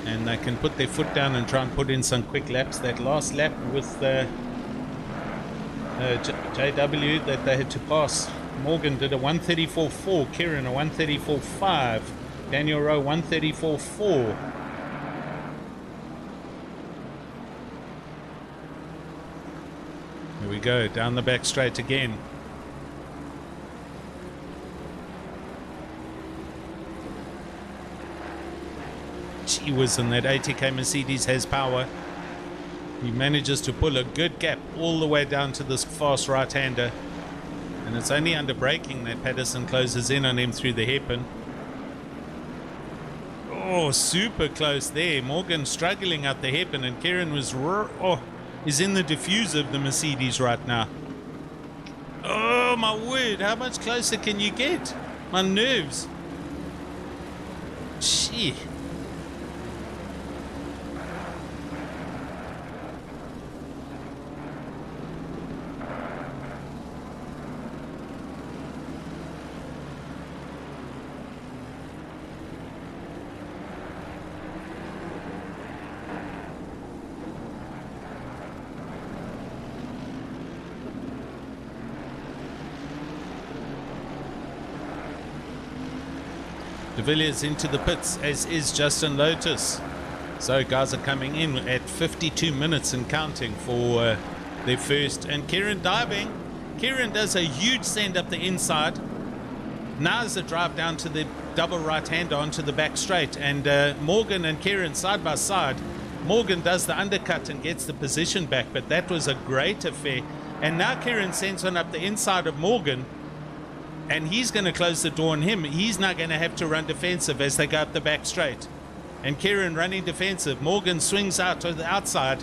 and they can put their foot down and try and put in some quick laps. That last lap with JW that they had to pass, Morgan did a 134.4, Kieran a 134.5, Daniel Rowe 134.4. Here we go, down the back straight again. Gee whiz, and that ATK Mercedes has power. He manages to pull a good gap all the way down to this fast right-hander, and it's only under braking that Patterson closes in on him through the hairpin. Oh, super close there. Morgan struggling out the hairpin, and Kieran was is in the diffuser of the Mercedes right now. Oh my word, how much closer can you get? My nerves. Gee. De Villiers into the pits, as is Justin Lotus. So guys are coming in at 52 minutes and counting for their first. And Kieran diving. Kieran does a huge send up the inside. Now is the drive down to the double right-hander onto the back straight. And Morgan and Kieran side by side. Morgan does the undercut and gets the position back, but that was a great affair. And now Kieran sends one up the inside of Morgan, and he's going to close the door on him. He's now going to have to run defensive as they go up the back straight. And Kieran running defensive. Morgan swings out to the outside.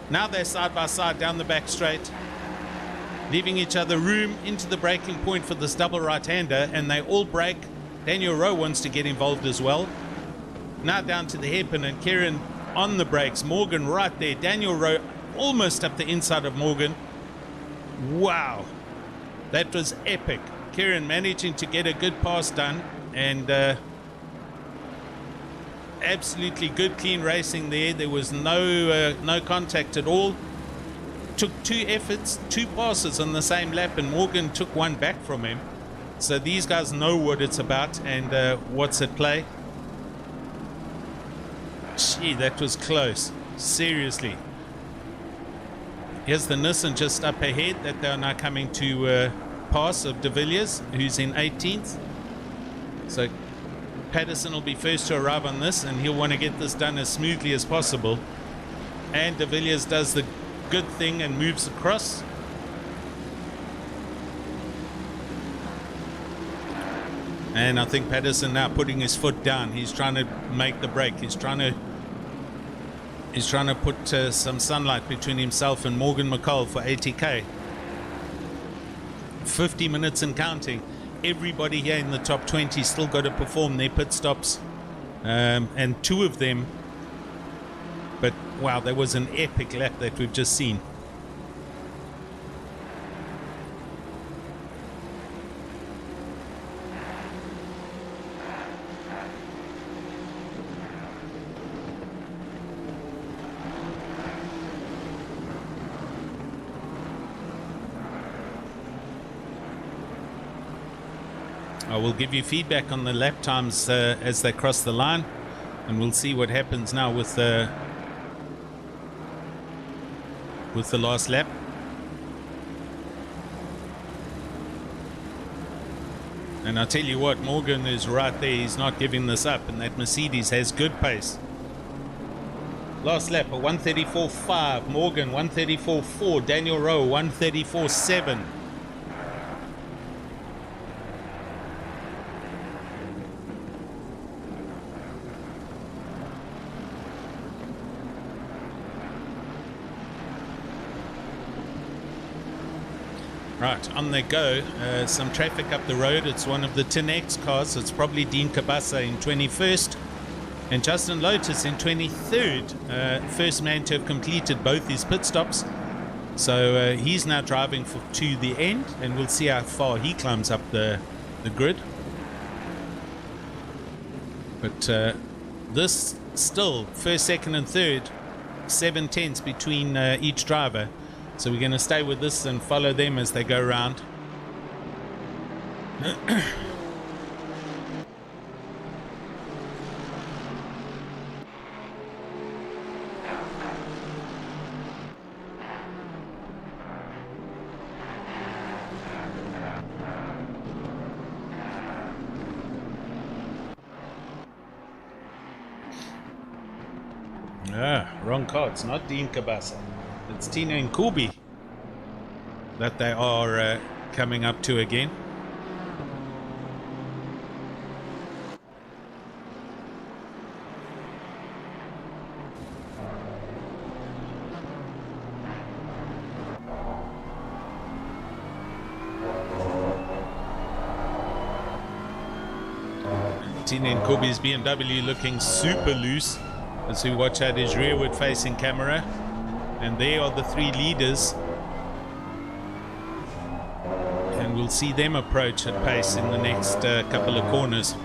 Now they're side by side down the back straight, leaving each other room into the braking point for this double right-hander, and they all brake. Daniel Rowe wants to get involved as well. Now down to the hairpin, and Kieran on the brakes. Morgan right there. Daniel Rowe almost up the inside of Morgan. Wow, that was epic. Kieran managing to get a good pass done, and absolutely good clean racing there. There was no contact at all. Took two efforts, two passes on the same lap, and Morgan took one back from him. So these guys know what it's about and what's at play. Gee, that was close. Seriously. Here's the Nissan just up ahead that they are now coming to pass of De Villiers, who's in 18th. So Patterson will be first to arrive on this, and he'll want to get this done as smoothly as possible. And De Villiers does the good thing and moves across. And I think Patterson now putting his foot down. He's trying to make the break. He's trying to put some sunlight between himself and Morgan McCall for ATK. 50 minutes and counting. Everybody here in the top 20 still got to perform their pit stops, and two of them. But wow, that was an epic lap that we've just seen. I will give you feedback on the lap times as they cross the line, and we'll see what happens now with the last lap. And I tell you what, Morgan is right there. He's not giving this up, and that Mercedes has good pace. Last lap, a 134.5. Morgan, 134.4. Daniel Rowe, 134.7. Right, on they go. Some traffic up the road. It's one of the Tinex cars. It's probably Dean Kabasa in 21st. And Justin Lotus in 23rd. First man to have completed both his pit stops. So he's now driving to the end. And we'll see how far he climbs up the grid. But this still, first, second and third. 7/10 between each driver. So we're going to stay with this and follow them as they go around. Wrong car. It's not Dean Kabasa. It's Tina and Kubi that they are coming up to again. Tina and Kubi's BMW looking super loose as we watch out his rearward facing camera. And there are the three leaders. And we'll see them approach at pace in the next couple of corners.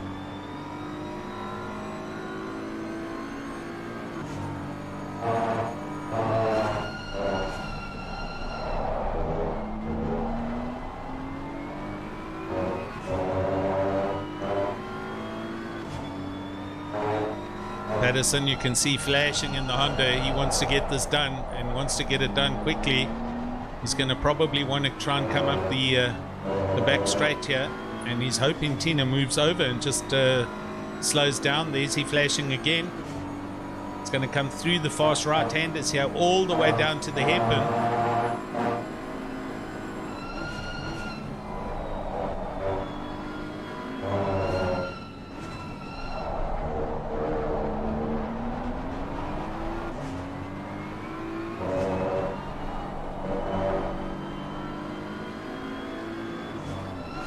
Patterson, you can see flashing in the Honda. He wants to get this done and wants to get it done quickly. He's going to probably want to try and come up the back straight here, and he's hoping Tina moves over and just slows down. There's he flashing again. It's going to come through the fast right-handers here all the way down to the hairpin.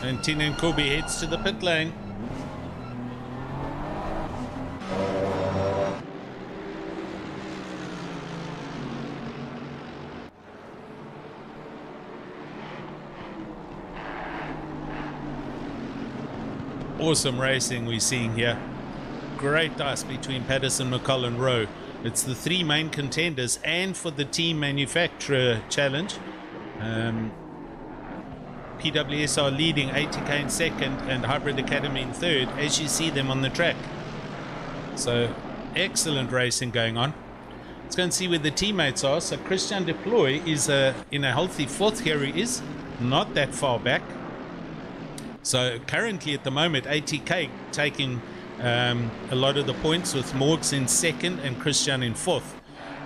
And Tina and Kobe heads to the pit lane. Awesome racing we're seeing here. Great dice between Patterson, McCall and Rowe. It's the three main contenders and for the team manufacturer challenge. PWSR leading, ATK in second and Hybrid Academy in third as you see them on the track. So excellent racing going on. Let's go and see where the teammates are. So Christian Deploy is in a healthy fourth. Here he is, not that far back. So currently at the moment ATK taking a lot of the points with Morgs in second and Christian in fourth.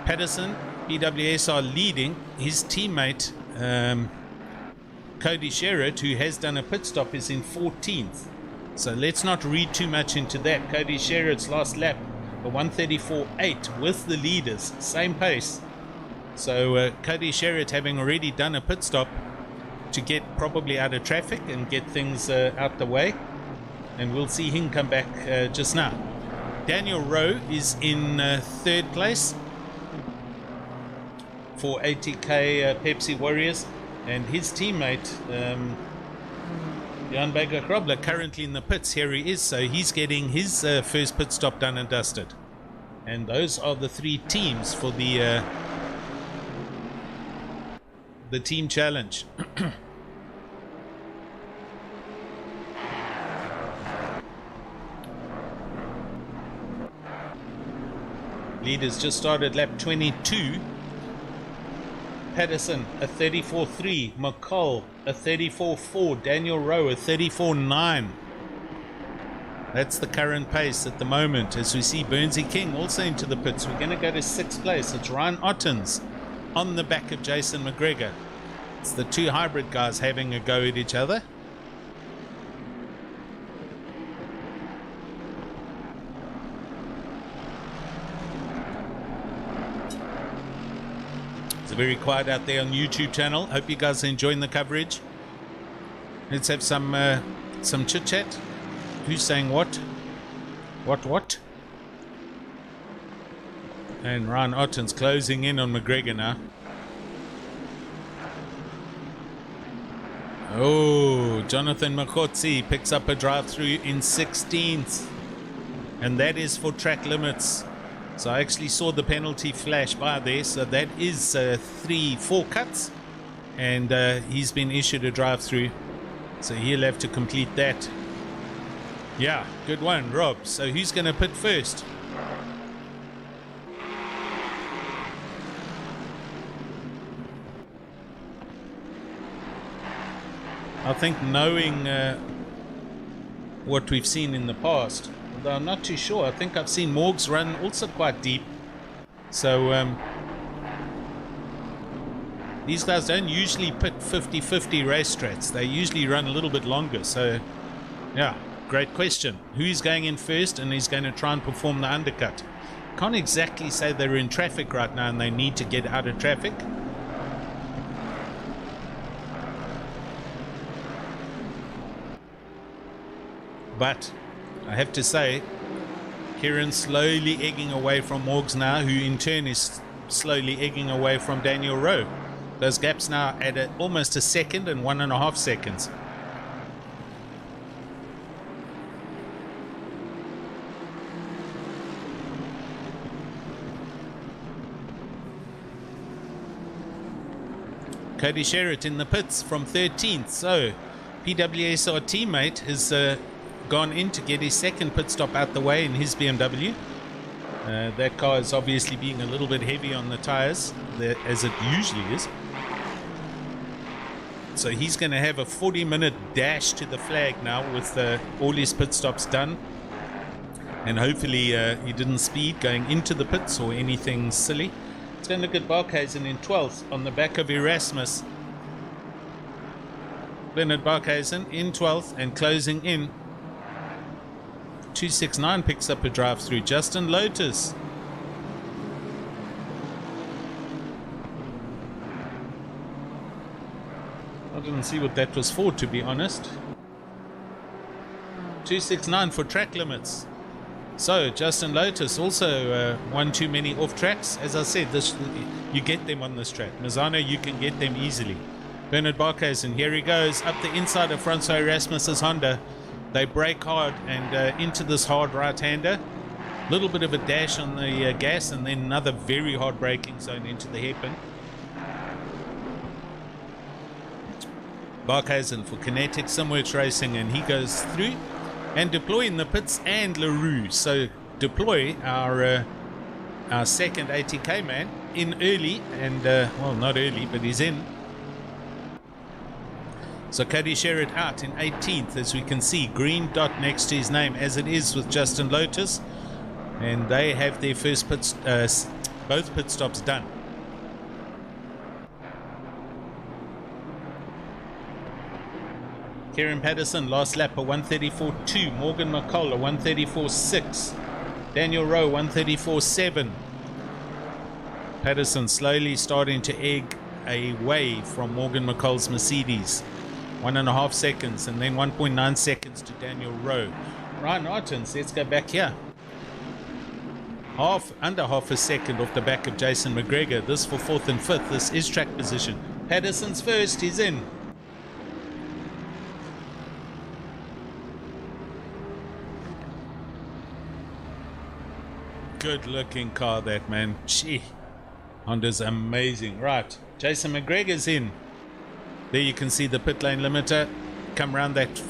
Patterson, PWSR leading. His teammate Cody Sherritt, who has done a pit stop, is in 14th. So let's not read too much into that. Cody Sherritt's last lap, a 134.8 with the leaders, same pace. So Cody Sherritt having already done a pit stop to get probably out of traffic and get things out the way. And we'll see him come back just now. Daniel Rowe is in third place for ATK Pepsi Warriors. And his teammate, Jan Bager-Krobler, currently in the pits. Here he is, so he's getting his first pit stop done and dusted. And those are the three teams for the team challenge. Leaders just started lap 22. Patterson a 34.3, McCall a 34.4, Daniel Rowe a 34.9. That's the current pace at the moment as we see Burnsy King also into the pits. We're going to go to 6th place. It's Ryan Ottens on the back of Jason McGregor. It's the two hybrid guys having a go at each other. It's very quiet out there on the YouTube channel. Hope you guys are enjoying the coverage. Let's have some chit chat. Who's saying what? What? And Ryan Otten's closing in on McGregor now. Oh, Jonathan Makotsi picks up a drive through in 16th. And that is for track limits. So I actually saw the penalty flash by there. So that is 4 cuts. And he's been issued a drive through. So he'll have to complete that. Yeah, good one, Rob. So who's going to pit first? I think knowing what we've seen in the past, although I'm not too sure. I think I've seen Morgs run also quite deep. So these guys don't usually pit 50-50 race strats. They usually run a little bit longer. So, yeah, great question. Who's going in first and is going to try and perform the undercut? Can't exactly say they're in traffic right now and they need to get out of traffic. But I have to say, Kieran's slowly egging away from Morgs now, who in turn is slowly egging away from Daniel Rowe. Those gaps now at almost a second and 1.5 seconds. Cody Sherritt in the pits from 13th. So PWSR teammate has gone in to get his second pit stop out the way in his BMW. That car is obviously being a little bit heavy on the tires, as it usually is. So he's going to have a 40-minute dash to the flag now with all his pit stops done. And hopefully he didn't speed going into the pits or anything silly. Let's go and look at Barkhuizen in 12th on the back of Erasmus. Leonard Barkhuizen in 12th and closing in. 269 picks up a drive through. Justin Lotus. I didn't see what that was for, to be honest. 269 for track limits. So Justin Lotus also one too many off tracks. As I said, you get them on this track. Misano, you can get them easily. Bernard Barkhuizen, here he goes up the inside of Francois Erasmus's Honda. They brake hard and into this hard right-hander. A little bit of a dash on the gas and then another very hard braking zone into the hairpin. Barkhuizen for Kinetic Simworks Racing, and he goes through. And Deploy in the pits and LaRue. So Deploy, our second ATK man, in early and, well, not early, but he's in. So Cody Sherritt out in 18th, as we can see, green dot next to his name, as it is with Justin Lotus. And they have their first both pit stops done. Kieran Patterson, last lap, a 134.2. Morgan McCall, a 134.6. Daniel Rowe, 134.7. Patterson slowly starting to egg away from Morgan McCall's Mercedes. 1.5 seconds and then 1.9 seconds to Daniel Rowe. Ryan Ottens, let's go back here. Under half a second off the back of Jason McGregor. This for 4th and 5th. This is track position. Patterson's first, he's in. Good looking car, that, man. Gee, Honda's amazing. Right, Jason McGregor's in. There you can see the pit lane limiter come around that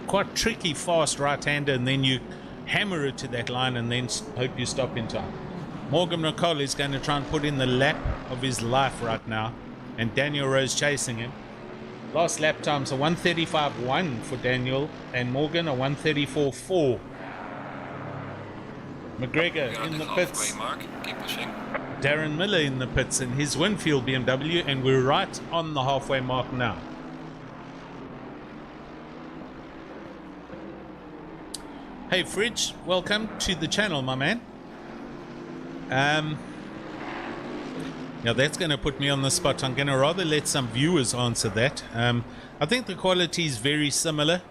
quite tricky fast right-hander, and then you hammer it to that line and then hope you stop in time. Morgan McCall is going to try and put in the lap of his life right now, and Daniel Rose chasing him. Last lap times a 1:35.1 for Daniel, and Morgan a 1:34.4. McGregor We're on in the the halfway pits. mark. Keep pushing. Darren Miller in the pits in his Winfield BMW, and we're right on the halfway mark now. Hey Fridge, welcome to the channel, my man. Now that's going to put me on the spot. I'm going to rather let some viewers answer that. I think the quality is very similar.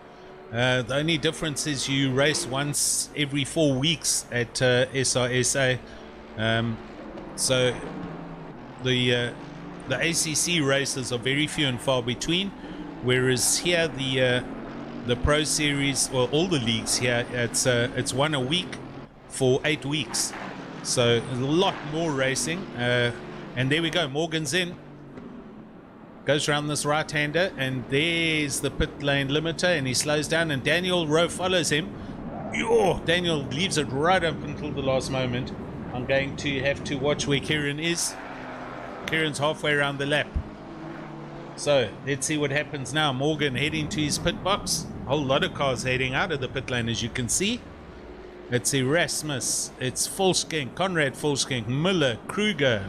The only difference is you race once every 4 weeks at SRSA. So the ACC races are very few and far between, whereas here the Pro Series, well, all the leagues here, it's one a week for 8 weeks. So a lot more racing. And there we go, Morgan's in. Goes around this right-hander, and there's the pit lane limiter, and he slows down, and Daniel Rowe follows him. Yo, Daniel leaves it right up until the last moment. I'm going to have to watch where Kieran is. Kieran's halfway around the lap. So let's see what happens now. Morgan heading to his pit box. A whole lot of cars heading out of the pit lane, as you can see. It's Erasmus, it's Volskenk, Conrad Volskenk, Miller, Kruger,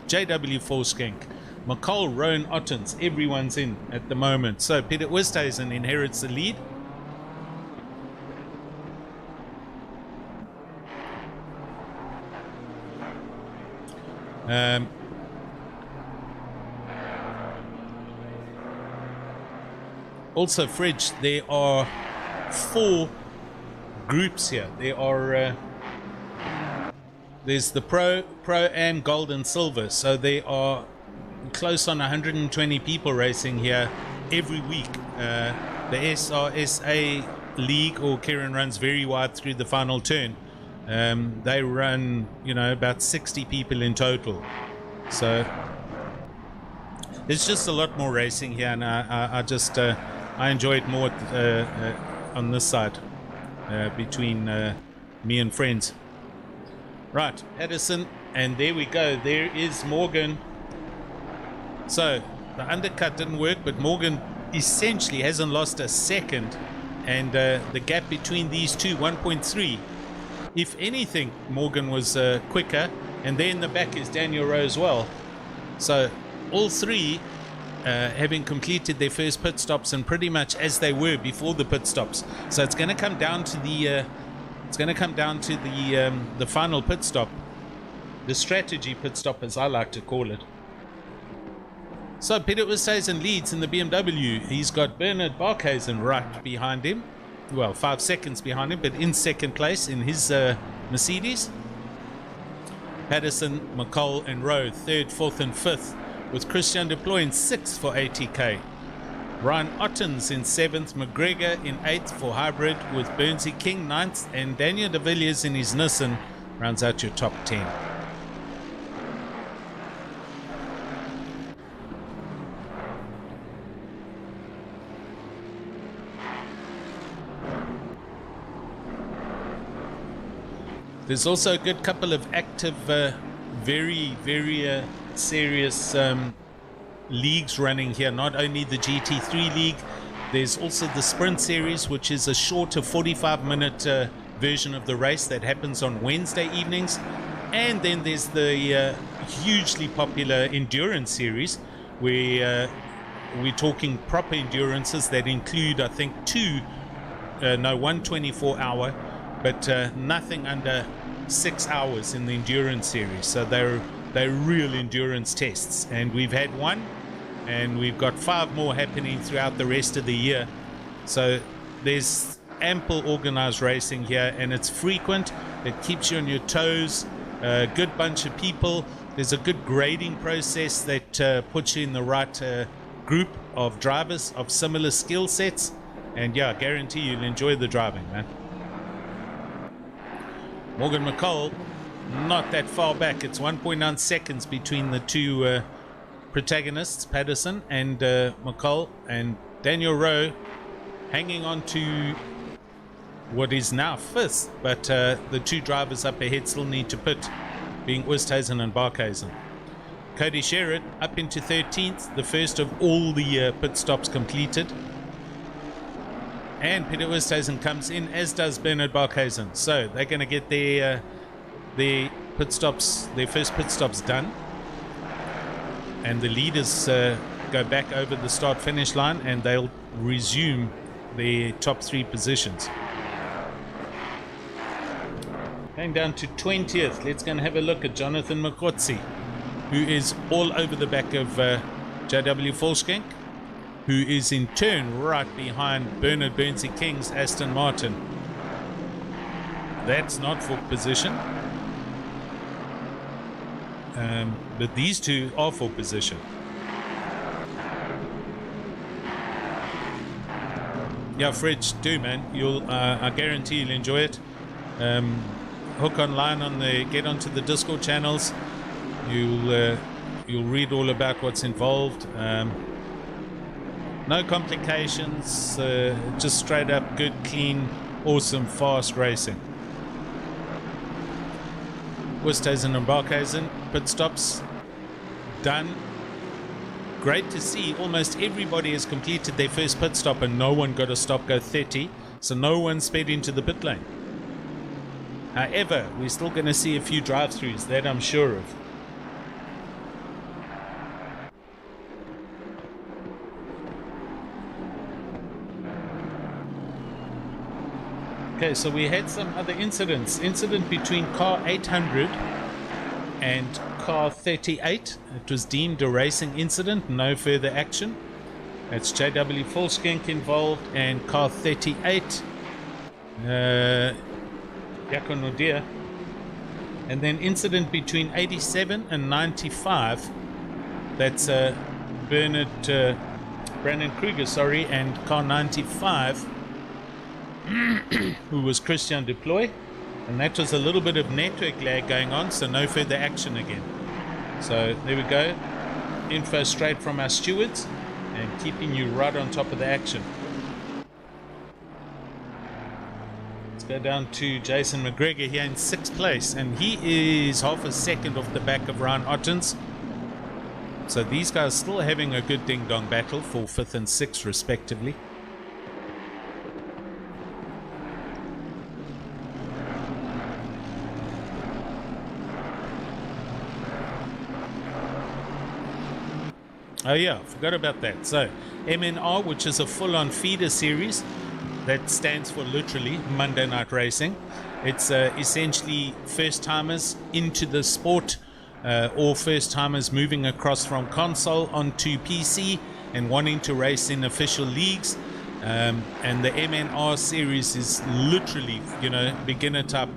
JW Volskenk, McCall, Rowan Ottens. Everyone's in at the moment. So Peter Westhuizen inherits the lead. Also, Fridge, there are 4 groups here. There are there's the Pro-Am, Gold and Silver. So there are close on 120 people racing here every week. The SRSA League, or Kieran runs very wide through the final turn. They run, about 60 people in total. So there's just a lot more racing here, and I enjoy it more on this side between me and friends. Right, Patterson, and there we go. There is Morgan. So the undercut didn't work, but Morgan essentially hasn't lost a second, and the gap between these two, 1.3. If anything, Morgan was quicker, and there in the back is Daniel Rowe as well. So all three having completed their first pit stops, and pretty much as they were before the pit stops. So it's going to come down to the the final pit stop, the strategy pit stop, as I like to call it. So Peter Westhuizen leads in the BMW. He's got Bernard Barkhuizen right behind him. Well, 5 seconds behind him, but in second place in his Mercedes. Patterson, McCall and Rowe, 3rd, 4th and 5th, with Christian Deploy in 6th for ATK. Ryan Ottens in 7th, McGregor in 8th for Hybrid, with Bernsey King 9th, and Daniel de Villiers in his Nissan rounds out your top 10. There's also a good couple of active, very serious leagues running here. Not only the GT3 league, there's also the Sprint Series, which is a shorter 45-minute version of the race that happens on Wednesday evenings. And then there's the hugely popular Endurance Series, where we're talking proper endurances that include, I think, one 24-hour, but nothing under 6 hours in the Endurance Series. So they're real endurance tests, and we've had one, and we've got 5 more happening throughout the rest of the year. So there's ample organized racing here, and it's frequent. It keeps you on your toes. A good bunch of people. There's a good grading process that puts you in the right group of drivers of similar skill sets, and yeah, I guarantee you'll enjoy the driving, man. Morgan McCall, not that far back. It's 1.9 seconds between the two protagonists, Patterson and McCall, and Daniel Rowe hanging on to what is now 5th, but the two drivers up ahead still need to pit, being Westhuizen and Barkhuizen. Cody Sherritt up into 13th, the first of all the pit stops completed. And Peter Oosthuizen comes in, as does Bernard Barkhuizen. So they're going to get their pit stops, their first pit stops done. And the leaders go back over the start-finish line, and they'll resume their top 3 positions. Going down to 20th, let's go and have a look at Jonathan Mokotsi, who is all over the back of JW Volkswagen, who is in turn right behind Bernard Burnsy King's Aston Martin. That's not for position. But these two are for position. Yeah, Fridge, do man. I guarantee you'll enjoy it. Hook online on get onto the Discord channels. You'll read all about what's involved. No complications. Just straight up good, clean, awesome, fast racing. Oosthuizen and Barkhuizen pit stops done. Great to see almost everybody has completed their first pit stop and no one got a stop go 30, so no one sped into the pit lane. However, we're still going to see a few drive-throughs, that I'm sure of. Okay, so we had some other incidents. Incident between car 800 and car 38. It was deemed a racing incident, no further action. That's JW Volkswagen involved and car 38. Jaco Nordia. And then incident between 87 and 95. That's Brandon Kruger, sorry, and car 95. Who was Christian Deploy, and that was a little bit of network lag going on, so no further action again. So there we go, info straight from our stewards and keeping you right on top of the action. Let's go down to Jason McGregor here in 6th place, and he is half a second off the back of Ryan Ottens. So these guys still having a good ding-dong battle for 5th and 6th respectively. Oh yeah, forgot about that. So MNR, which is a full-on feeder series, that stands for literally Monday Night Racing. It's essentially first-timers into the sport, or first-timers moving across from console onto PC and wanting to race in official leagues. And the MNR series is literally, you know, beginner type,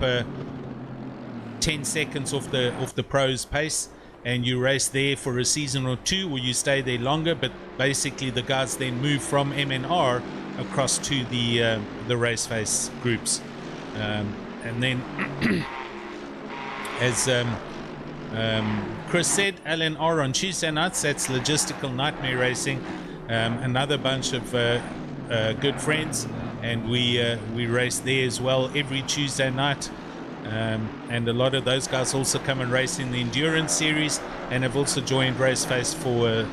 10 seconds off the pros pace. And you race there for a season or 2, or you stay there longer, but basically the guys then move from MNR across to the Raceface groups. And then, as Chris said, LNR on Tuesday nights, that's Logistical Nightmare Racing, another bunch of good friends, and we race there as well every Tuesday night. And a lot of those guys also come and race in the Endurance Series and have also joined Raceface for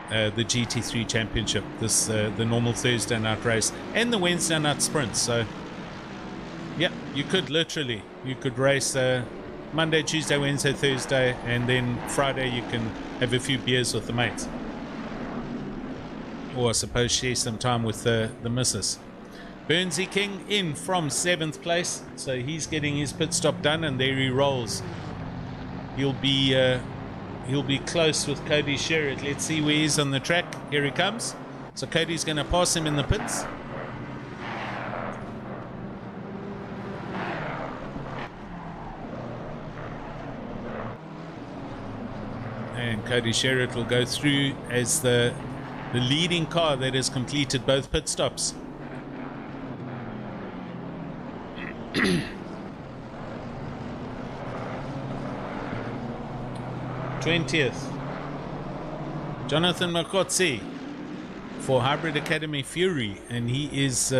the GT3 Championship, the normal Thursday night race and the Wednesday night sprint. So yeah, you could race Monday, Tuesday, Wednesday, Thursday, and then Friday you can have a few beers with the mates, or I suppose share some time with the missus. Burnsy King in from 7th place, so he's getting his pit stop done, and there he rolls. He'll be close with Cody Sherritt. Let's see where he is on the track. Here he comes. So Cody's going to pass him in the pits. And Cody Sherritt will go through as the leading car that has completed both pit stops. 20th, Jonathan Makotsi for Hybrid Academy Fury, and he is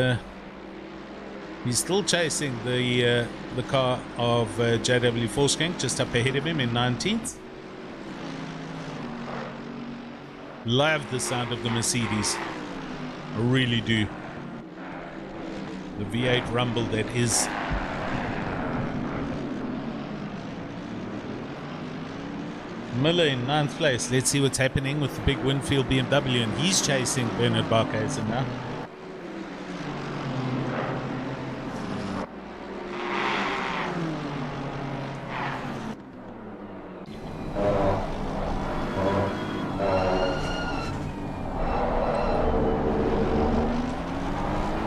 he's still chasing the car of JW Volkswagen, just up ahead of him in 19th. Love the sound of the Mercedes. I really do. The V8 rumble that is. Miller in 9th place. Let's see what's happening with the big Winfield BMW, and he's chasing Bernard Barkhuizen now.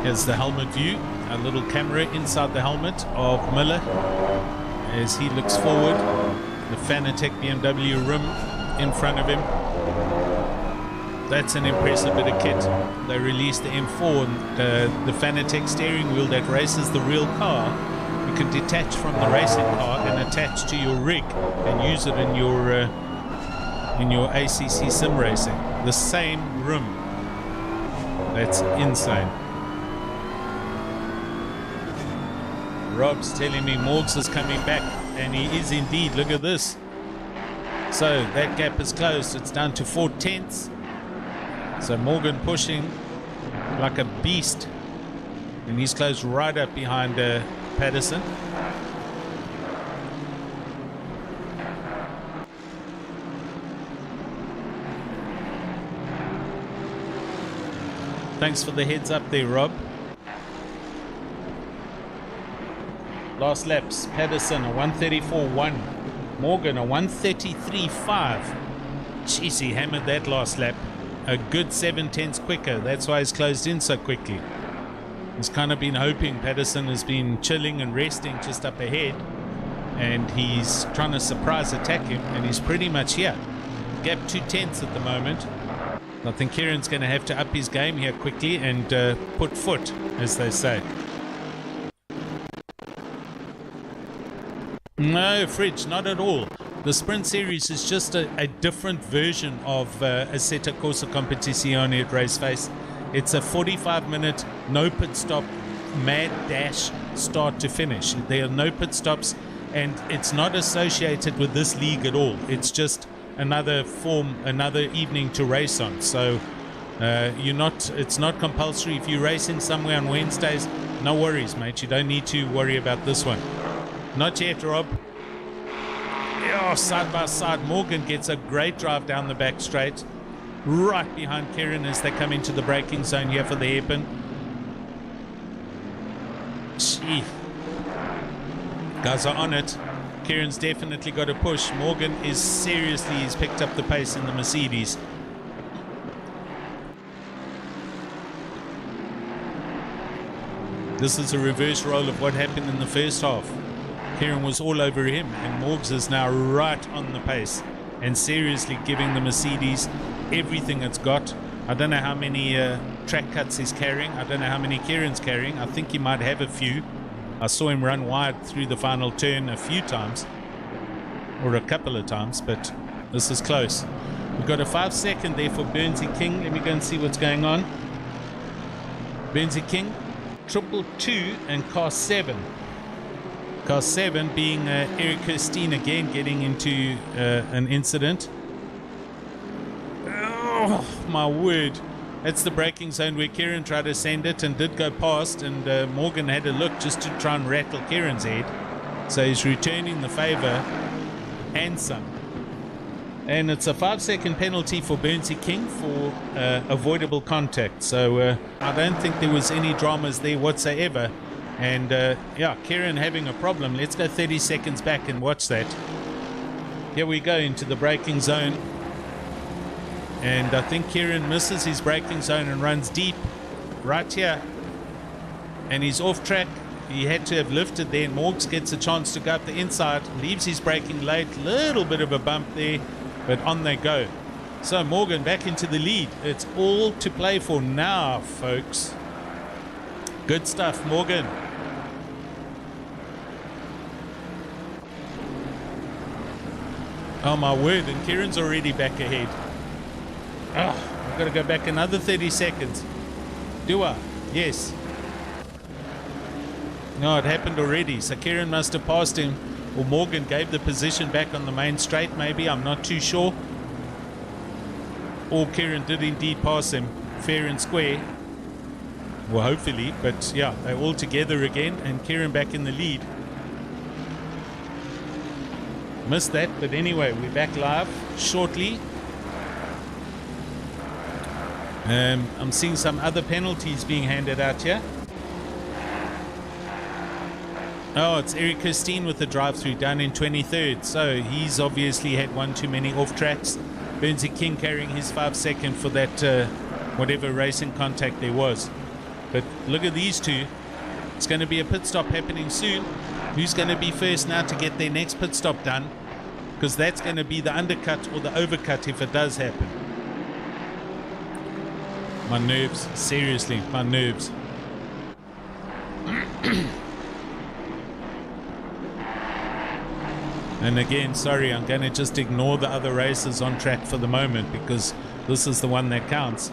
Here's the helmet view, a little camera inside the helmet of Miller as he looks forward. The Fanatec BMW rim in front of him. That's an impressive bit of kit. They released the M4 and the Fanatec steering wheel that races the real car. You can detach from the racing car and attach to your rig and use it in your ACC sim racing. The same rim. That's insane. Rob's telling me Morgs is coming back, and he is indeed. Look at this. So that gap is closed. It's down to 4/10. So Morgan pushing like a beast, and he's closed right up behind Patterson. Thanks for the heads up there, Rob. Last laps, Patterson a 1:34.1, Morgan a 1:33.5. Jeez, he hammered that last lap. A good 7/10 quicker. That's why he's closed in so quickly. He's kind of been hoping. Patterson has been chilling and resting just up ahead, and he's trying to surprise attack him, and he's pretty much here. Gap 2/10 at the moment. I think Kieran's going to have to up his game here quickly and put foot, as they say. No, Fridge, not at all. The Sprint Series is just a different version of Assetto Corsa Competizione at Raceface. It's a 45-minute no pit stop, mad dash start to finish. There are no pit stops, and it's not associated with this league at all. It's just another form, another evening to race on. So it's not compulsory. If you're racing somewhere on Wednesdays, no worries, mate. You don't need to worry about this one. Not yet, Rob. Oh, side by side. Morgan gets a great drive down the back straight, right behind Kieran as they come into the braking zone here for the hairpin. Gee. Guys are on it. Kieran's definitely got a push. Morgan is seriously, he's picked up the pace in the Mercedes. This is a reverse role of what happened in the first half. Kieran was all over him, and Morgs is now right on the pace and seriously giving the Mercedes everything it's got. I don't know how many track cuts he's carrying. I don't know how many Kieran's carrying. I think he might have a few. I saw him run wide through the final turn a few times, or a couple of times, but this is close. We've got a 5-second there for Burnsy King. Let me go and see what's going on. Burnsy King, 222 and car 7. Car 7 being Eric Kirstein again getting into an incident. Oh, my word. That's the braking zone where Kieran tried to send it and did go past, and Morgan had a look just to try and rattle Kieran's head. So he's returning the favor and some. And it's a 5-second penalty for Burnsy King for avoidable contact. So I don't think there was any dramas there whatsoever. And yeah, Kieran having a problem. Let's go 30 seconds back and watch that. Here we go into the braking zone. And I think Kieran misses his braking zone and runs deep right here. And he's off track. He had to have lifted there. Morgs gets a chance to go up the inside. Leaves his braking late. Little bit of a bump there, but on they go. So Morgan back into the lead. It's all to play for now, folks. Good stuff, Morgan. Oh my word, and Kieran's already back ahead. Oh, I've got to go back another 30 seconds. Do I? Yes. No, it happened already. So Kieran must have passed him, or Morgan gave the position back on the main straight maybe. I'm not too sure. or Kieran did indeed pass him fair and square. Well, hopefully, but yeah, they're all together again, and Kieran back in the lead. Missed that, but anyway, we're back live shortly. I'm seeing some other penalties being handed out here. Oh, it's Eric Kirstein with the drive-through down in 23rd. So he's obviously had one too many off-tracks. Bernsey King carrying his 5 second for that whatever racing contact there was. But look at these two. It's going to be a pit stop happening soon. Who's going to be first now to get their next pit stop done? Because that's going to be the undercut or the overcut if it does happen. My nerves, seriously, my nerves. And again, sorry, I'm going to just ignore the other races on track for the moment because this is the one that counts.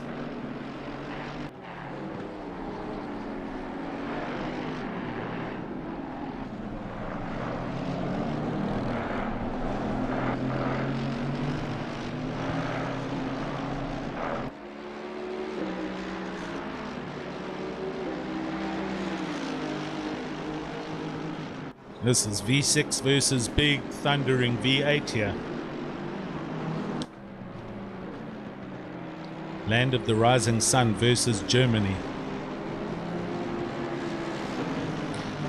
This is V6 versus big thundering V8 here. Land of the Rising Sun versus Germany.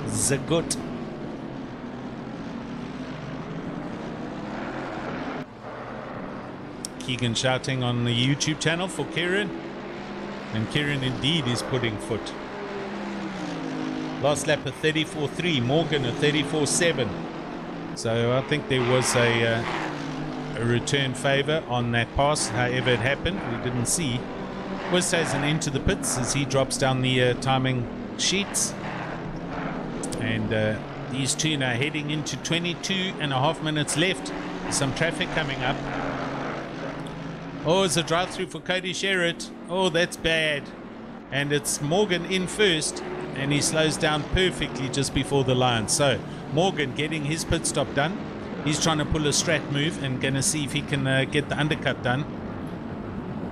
Zagut. Keegan shouting on the YouTube channel for Kieran. And Kieran indeed is putting foot. Last lap a 34.3, Morgan a 34.7. So I think there was a return favour on that pass. However it happened, we didn't see. Westhuizen into the pits as he drops down the timing sheets. And these two now heading into 22.5 minutes left. Some traffic coming up. Oh, it's a drive-through for Cody Sherritt. Oh, that's bad. And it's Morgan in first. And he slows down perfectly just before the line. So Morgan getting his pit stop done. He's trying to pull a strat move and going to see if he can get the undercut done.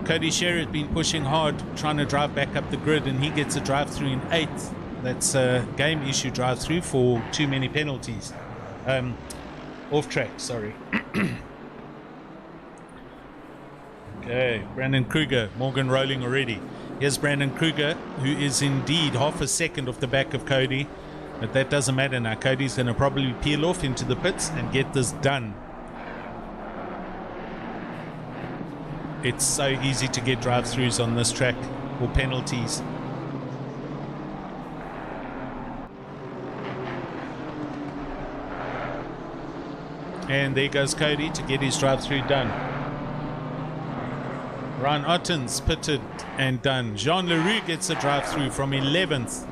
Cody Sherritt been pushing hard, trying to drive back up the grid, and he gets a drive-through in 8th. That's a game issue drive-through for too many penalties. Off track, sorry. Okay, Brandon Kruger, Morgan rolling already. Here's Brandon Kruger, who is indeed half a second off the back of Cody. But that doesn't matter now. Cody's going to probably peel off into the pits and get this done. It's so easy to get drive-throughs on this track, or penalties. And there goes Cody to get his drive-through done. Ryan Ottens pitted and done. Jean Leroux gets a drive-through from 11th.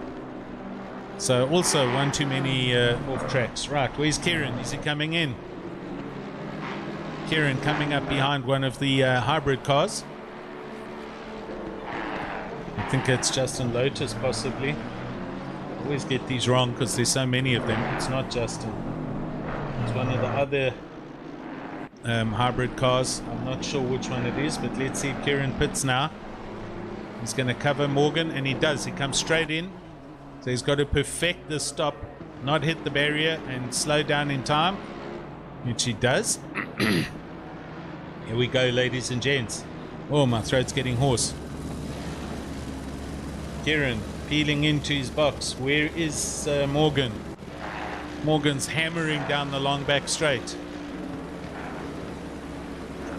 So also one too many off tracks. Right, where's Kieran? Is he coming in? Kieran coming up behind one of the hybrid cars. I think it's Justin Lotus possibly. I always get these wrong because there's so many of them. It's not Justin. It's one of the other hybrid cars. I'm not sure which one it is, but let's see if Kieran pits now. He's going to cover Morgan, and he does. He comes straight in. So he's got to perfect the stop, not hit the barrier, and slow down in time, which he does. Here we go, ladies and gents. Oh, my throat's getting hoarse. Kieran peeling into his box. Where is Morgan? Morgan's hammering down the long back straight.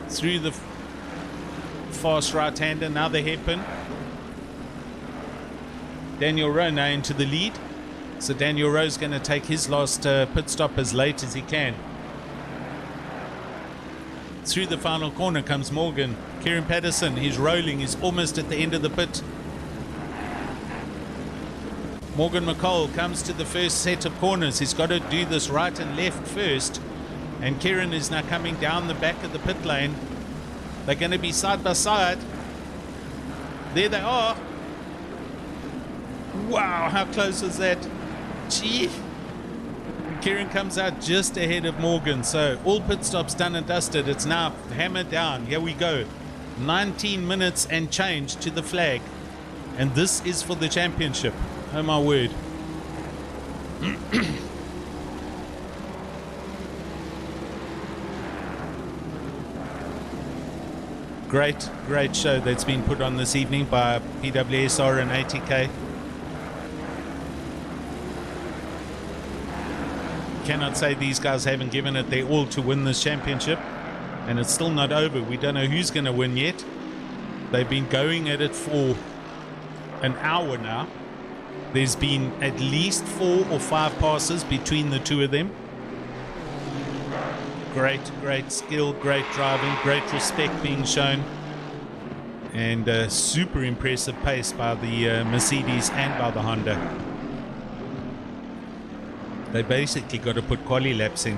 Through the fast right-hander, now the hairpin. Daniel Rowe now into the lead. So Daniel Rowe's going to take his last pit stop as late as he can. Through the final corner comes Morgan. Kieran Patterson, he's rolling. He's almost at the end of the pit. Morgan McCall comes to the first set of corners. He's got to do this right and left first. And Kieran is now coming down the back of the pit lane. They're going to be side by side. There they are. Wow, how close was that? Gee. Kieran comes out just ahead of Morgan. So all pit stops done and dusted. It's now hammered down. Here we go. 19 minutes and change to the flag. And this is for the championship. Oh my word. Great show that's been put on this evening by PWSR and ATK. Cannot say these guys haven't given it their all to win this championship, and it's still not over. We don't know who's going to win yet. They've been going at it for an hour now. There's been at least 4 or 5 passes between the two of them. Great skill, great driving, great respect being shown, and super impressive pace by the Mercedes and by the Honda. They basically got to put quali laps in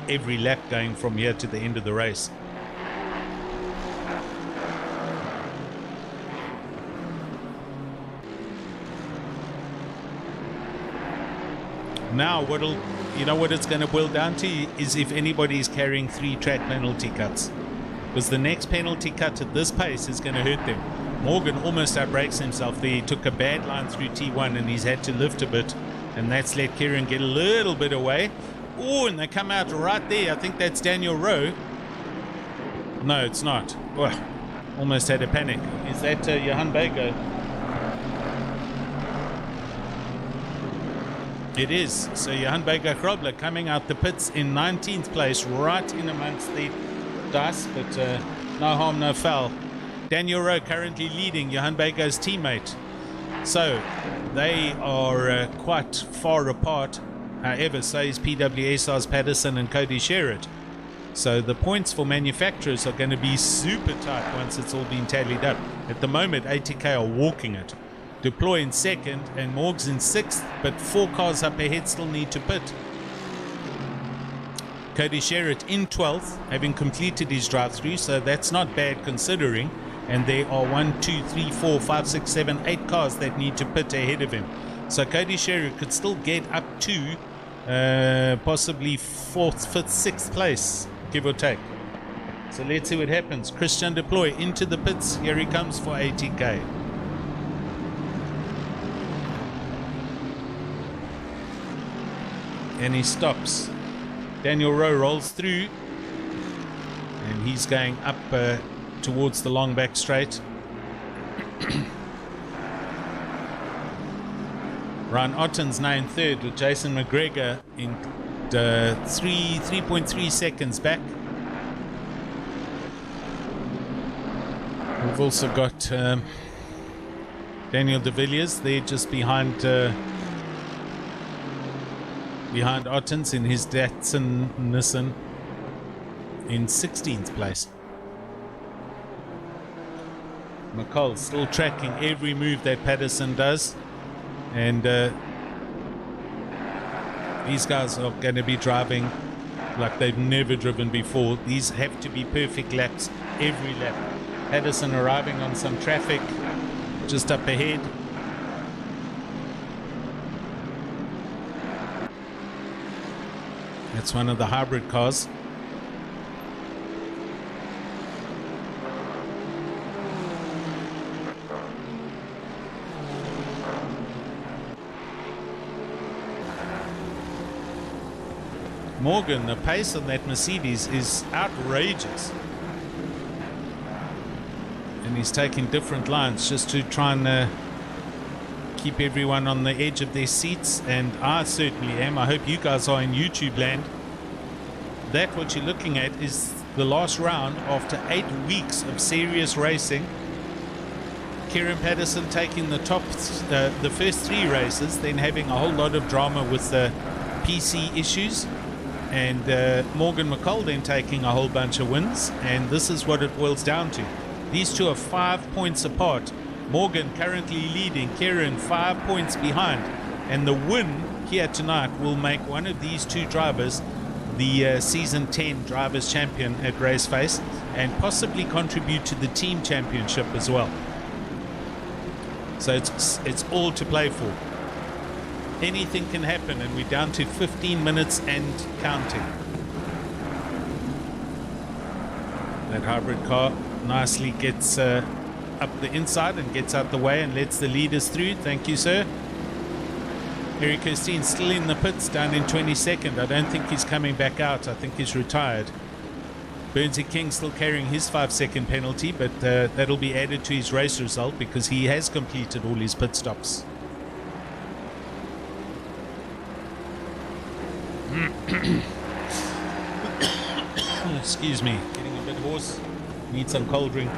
every lap going from here to the end of the race. Now you know what it's going to boil down to is if anybody is carrying 3 track penalty cuts, because the next penalty cut at this pace is going to hurt them. Morgan almost outbrakes himself there. He took a bad line through T1 and he's had to lift a bit, and that's let Kieran get a little bit away. Oh, and they come out right there. I think that's Daniel Rowe. No, it's not. Oh, almost had a panic. Is that Johan Bago? It is. So Johan Bago Grobler coming out the pits in 19th place, right in amongst the dice, but no harm, no foul. Daniel Rowe currently leading Johan Bago's teammate. So they are quite far apart. However, so is PWSR's Patterson and Cody Sherritt. So the points for manufacturers are going to be super tight once it's all been tallied up. At the moment, ATK are walking it. Deploy in 2nd and Morgs in 6th, but 4 cars up ahead still need to pit. Cody Sherritt in 12th, having completed his drive-through, so that's not bad considering. And there are 1, 2, 3, 4, 5, 6, 7, 8 cars that need to pit ahead of him. So Cody Sherritt could still get up to possibly 4th, 5th, 6th place, give or take. So let's see what happens. Christian Deploy into the pits. Here he comes for ATK. And he stops. Daniel Rowe rolls through, and he's going up towards the long back straight. Ryan Otten's now in 3rd with Jason McGregor in 3.3 seconds back. We've also got Daniel De Villiers there just behind Ottens in his Datsun Nissan in 16th place. McCall still tracking every move that Patterson does, and these guys are going to be driving like they've never driven before. These have to be perfect laps every lap. Patterson arriving on some traffic just up ahead. That's one of the hybrid cars. Morgan, the pace on that Mercedes is outrageous. And he's taking different lines just to try and keep everyone on the edge of their seats, and I certainly am. I hope you guys are in YouTube land. That what you're looking at is the last round after 8 weeks of serious racing. Kieran Patterson taking the top, the first 3 races, then having a whole lot of drama with the PC issues, and Morgan McCall then taking a whole bunch of wins, and this is what it boils down to. These two are 5 points apart. Morgan currently leading, Kieran 5 points behind, and the win here tonight will make one of these 2 drivers the season 10 drivers champion at Raceface, and possibly contribute to the team championship as well. So it's all to play for. Anything can happen, and we're down to 15 minutes and counting. That hybrid car nicely gets up the inside and gets out the way and lets the leaders through. Thank you, sir. Eric Kirstein still in the pits down in 22nd. I don't think he's coming back out. I think he's retired. Burnsy King still carrying his 5-second penalty, but that'll be added to his race result because he has completed all his pit stops. Excuse me, getting a bit hoarse. Need some cold drink.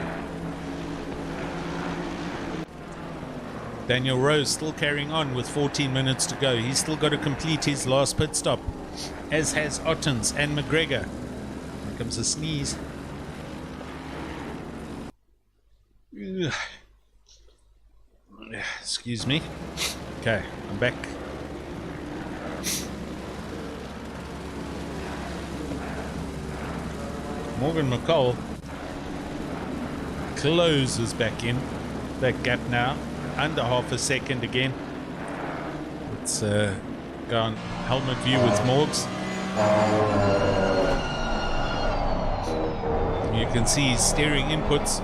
Daniel Rose still carrying on with 14 minutes to go. He's still got to complete his last pit stop, as has Ottens and McGregor. Here comes a sneeze. Ugh. Excuse me. Okay, I'm back. Morgan McCall closes back in that gap now, under half a second again. Let's go on helmet view with Morgs. You can see his steering inputs.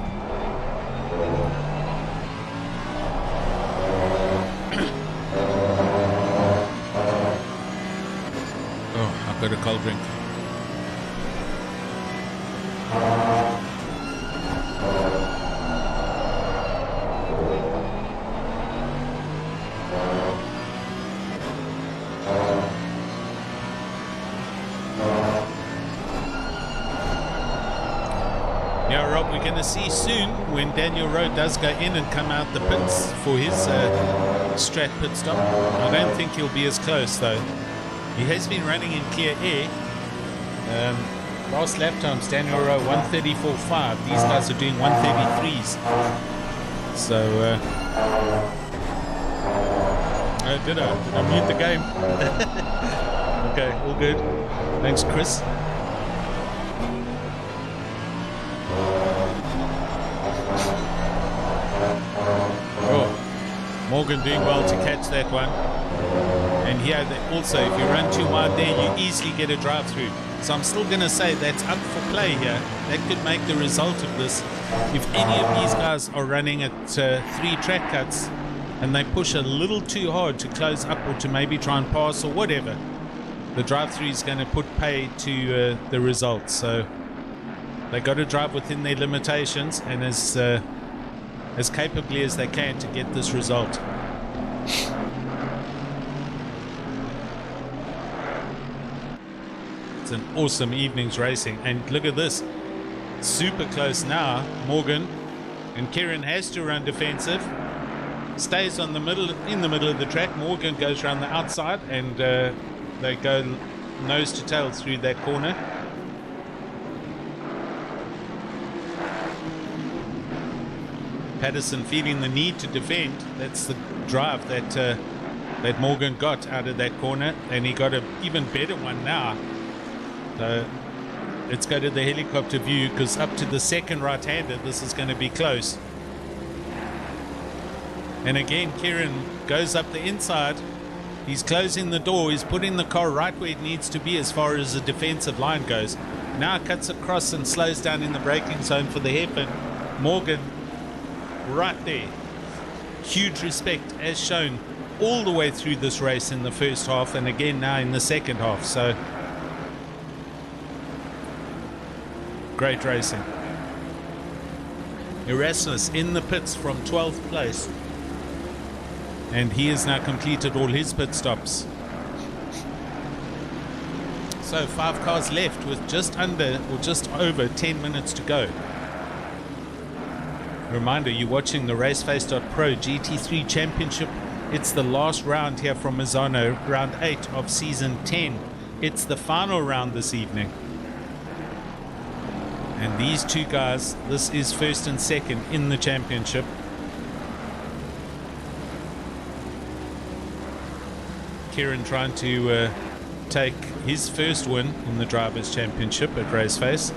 Oh, I've got a cold drink. Yeah, Rob, we're going to see soon when Daniel Rowe does go in and come out the pits for his strat pit stop. I don't think he'll be as close, though. He has been running in clear air. Last lap times, Daniel Rowe 134.5. These guys are doing 133s. So, did I mute the game? Okay, all good. Thanks, Chris. Oh, Morgan doing well to catch that one. And here also, if you run too wide there, you easily get a drive through. So I'm still going to say that's up for play here. That could make the result of this. If any of these guys are running at 3 track cuts and they push a little too hard to close up or to maybe try and pass or whatever, the drive-through is going to put pay to the results. So they got to drive within their limitations and as capably as they can to get this result. It's an awesome evening's racing, and look at this, super close now. Morgan and Kieran has to run defensive, stays on the middle, in the middle of the track. Morgan goes around the outside, and they go nose to tail through that corner. Patterson feeling the need to defend. That's the drive that Morgan got out of that corner, and he got an even better one now. So let's go to the helicopter view, because up to the second right-hander this is going to be close. And again, Kieran goes up the inside. He's closing the door. He's putting the car right where it needs to be as far as the defensive line goes. Now cuts across and slows down in the braking zone for the hairpin. Morgan right there. Huge respect as shown all the way through this race in the first half, and again now in the second half. So great racing. Erasmus in the pits from 12th place, and he has now completed all his pit stops. So 5 cars left with just under or just over 10 minutes to go. Reminder, you're watching the Raceface.Pro GT3 Championship. It's the last round here from Misano, round 8 of season 10. It's the final round this evening. And these two guys, this is first and second in the championship. Kieran trying to take his first win in the Drivers' Championship at Raceface.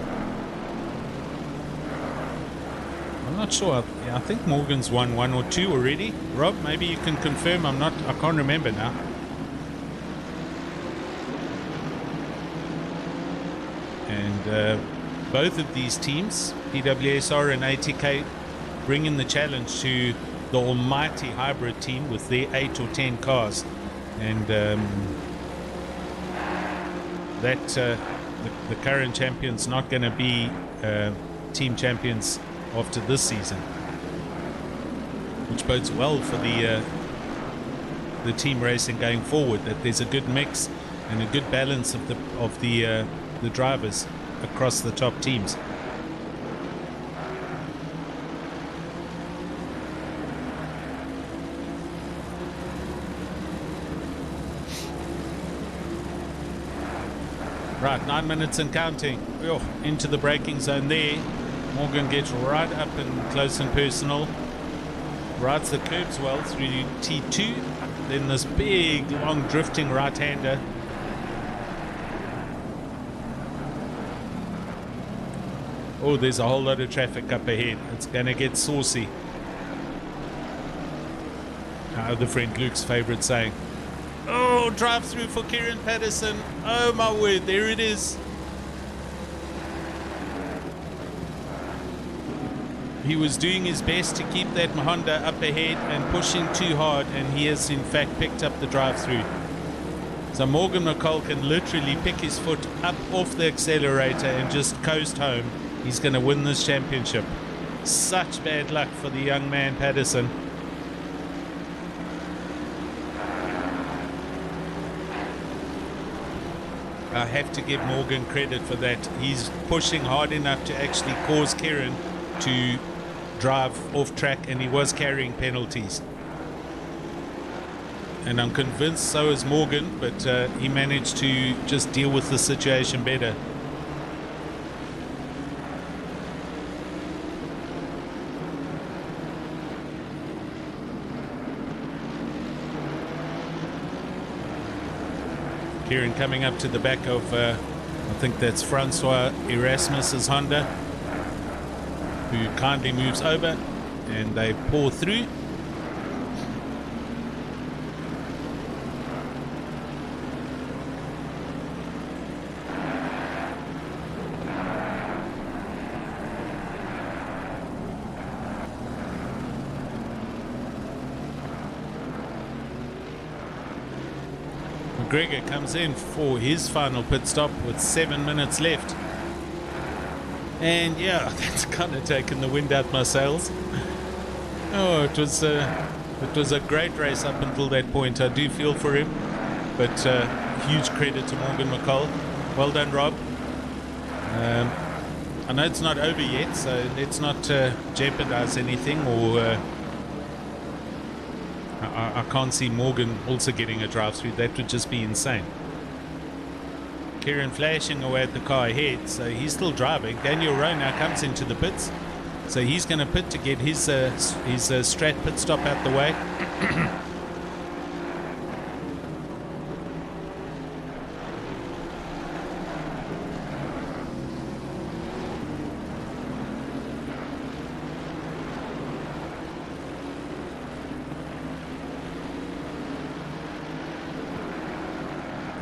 I'm not sure. I think Morgan's won 1 or 2 already. Rob, maybe you can confirm. I can't remember now. And both of these teams PWSR and ATK bringing the challenge to the almighty hybrid team with their 8 or 10 cars. And the current champions not going to be team champions after this season, which bodes well for the team racing going forward, that there's a good mix and a good balance of the drivers across the top teams. Right, 9 minutes and counting. Into the braking zone there. Morgan gets right up and close and personal. Rides the curbs well through T2. Then this big, long, drifting right-hander. Oh, there's a whole lot of traffic up ahead. It's going to get saucy. Our other friend Luke's favorite saying. Oh, drive through for Kieran Patterson. Oh my word, there it is. He was doing his best to keep that Honda up ahead and pushing too hard, and he has in fact picked up the drive through. So Morgan McCall can literally pick his foot up off the accelerator and just coast home. He's going to win this championship. Such bad luck for the young man Patterson. I have to give Morgan credit for that. He's pushing hard enough to actually cause Kieran to drive off track, and he was carrying penalties. And I'm convinced so is Morgan, but he managed to just deal with the situation better. Kieran coming up to the back of, I think that's Francois Erasmus's Honda, who kindly moves over, and they pour through. McGregor comes in for his final pit stop with 7 minutes left. And yeah, that's kind of taken the wind out my sails. Oh, it was a great race up until that point. I do feel for him, but huge credit to Morgan McCall. Well done, Rob. I know it's not over yet, so let's not jeopardize anything, or I can't see Morgan also getting a drive through. That would just be insane. Kieran flashing away at the car ahead, so he's still driving. Daniel Rowe now comes into the pits, so he's going to pit to get his Strat pit stop out the way.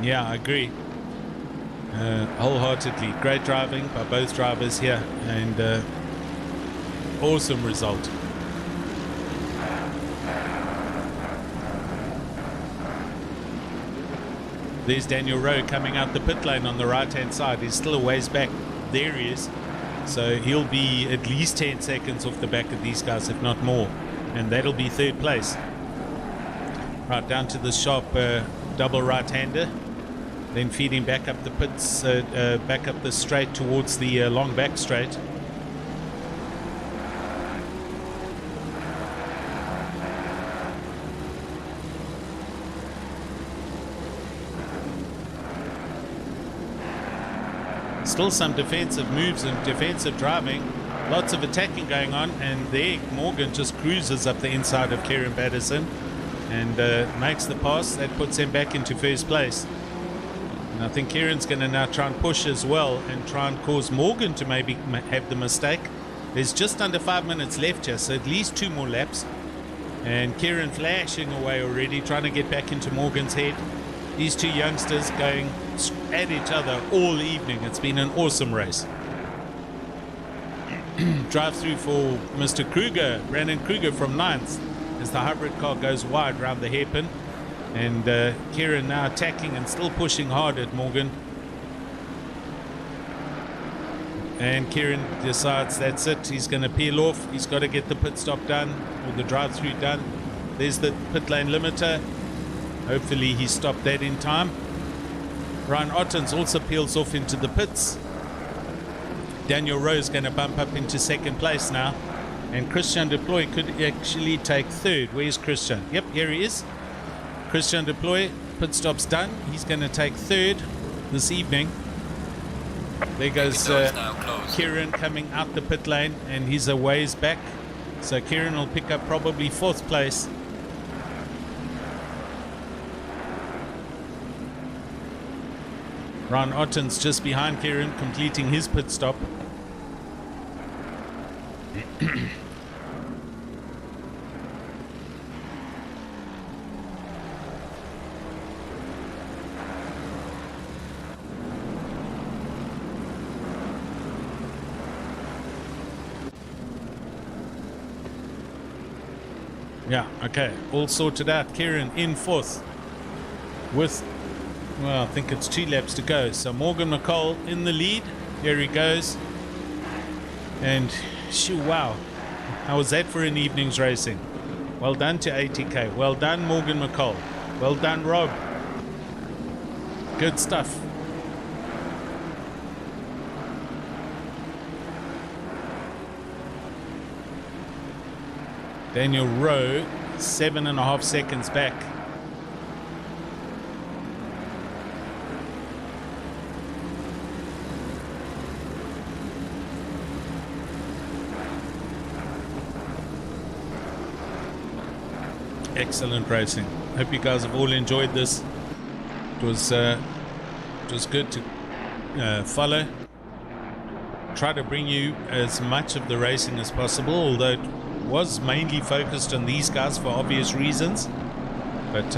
Yeah, I agree. Wholeheartedly. Great driving by both drivers here, and awesome result. There's Daniel Rowe coming out the pit lane on the right hand side. He's still a ways back. There he is. So he'll be at least 10 seconds off the back of these guys, if not more, and that'll be third place. Right down to the sharp double right-hander, then feeding back up the pits, back up the straight towards the long back straight. Still some defensive moves and defensive driving, lots of attacking going on, and there Morgan just cruises up the inside of Kieran Patterson and makes the pass. That puts him back into first place. And I think Kieran's going to now try and push as well and try and cause Morgan to maybe have the mistake. There's just under 5 minutes left here, so at least 2 more laps. And Kieran flashing away already, trying to get back into Morgan's head. These two youngsters going at each other all evening. It's been an awesome race. Drive through for Mr. Kruger, Brandon Kruger from 9th, as the hybrid car goes wide around the hairpin. And Kieran now attacking and still pushing hard at Morgan. And Kieran decides that's it. He's going to peel off. He's got to get the pit stop done, or the drive through done. There's the pit lane limiter. Hopefully he stopped that in time. Ryan Ottens also peels off into the pits. Daniel Rowe is going to bump up into second place now. And Christian Deploy could actually take third. Where's Christian? Yep, here he is. Christian Deploy, pit stop's done. He's going to take third this evening. There goes Kieran coming out the pit lane, and he's a ways back. So Kieran will pick up probably fourth place. Ron Otten's just behind Kieran, completing his pit stop. Yeah, okay, all sorted out. Kieran in fourth with, well, I think it's 2 laps to go. So Morgan McCall in the lead. There he goes. And shoo, wow, how was that for an evening's racing? Well done to ATK. Well done, Morgan McCall. Well done, Rob. Good stuff. Daniel Rowe, 7.5 seconds back. Excellent racing. Hope you guys have all enjoyed this. It was good to follow. Try to bring you as much of the racing as possible, although it was mainly focused on these guys for obvious reasons. But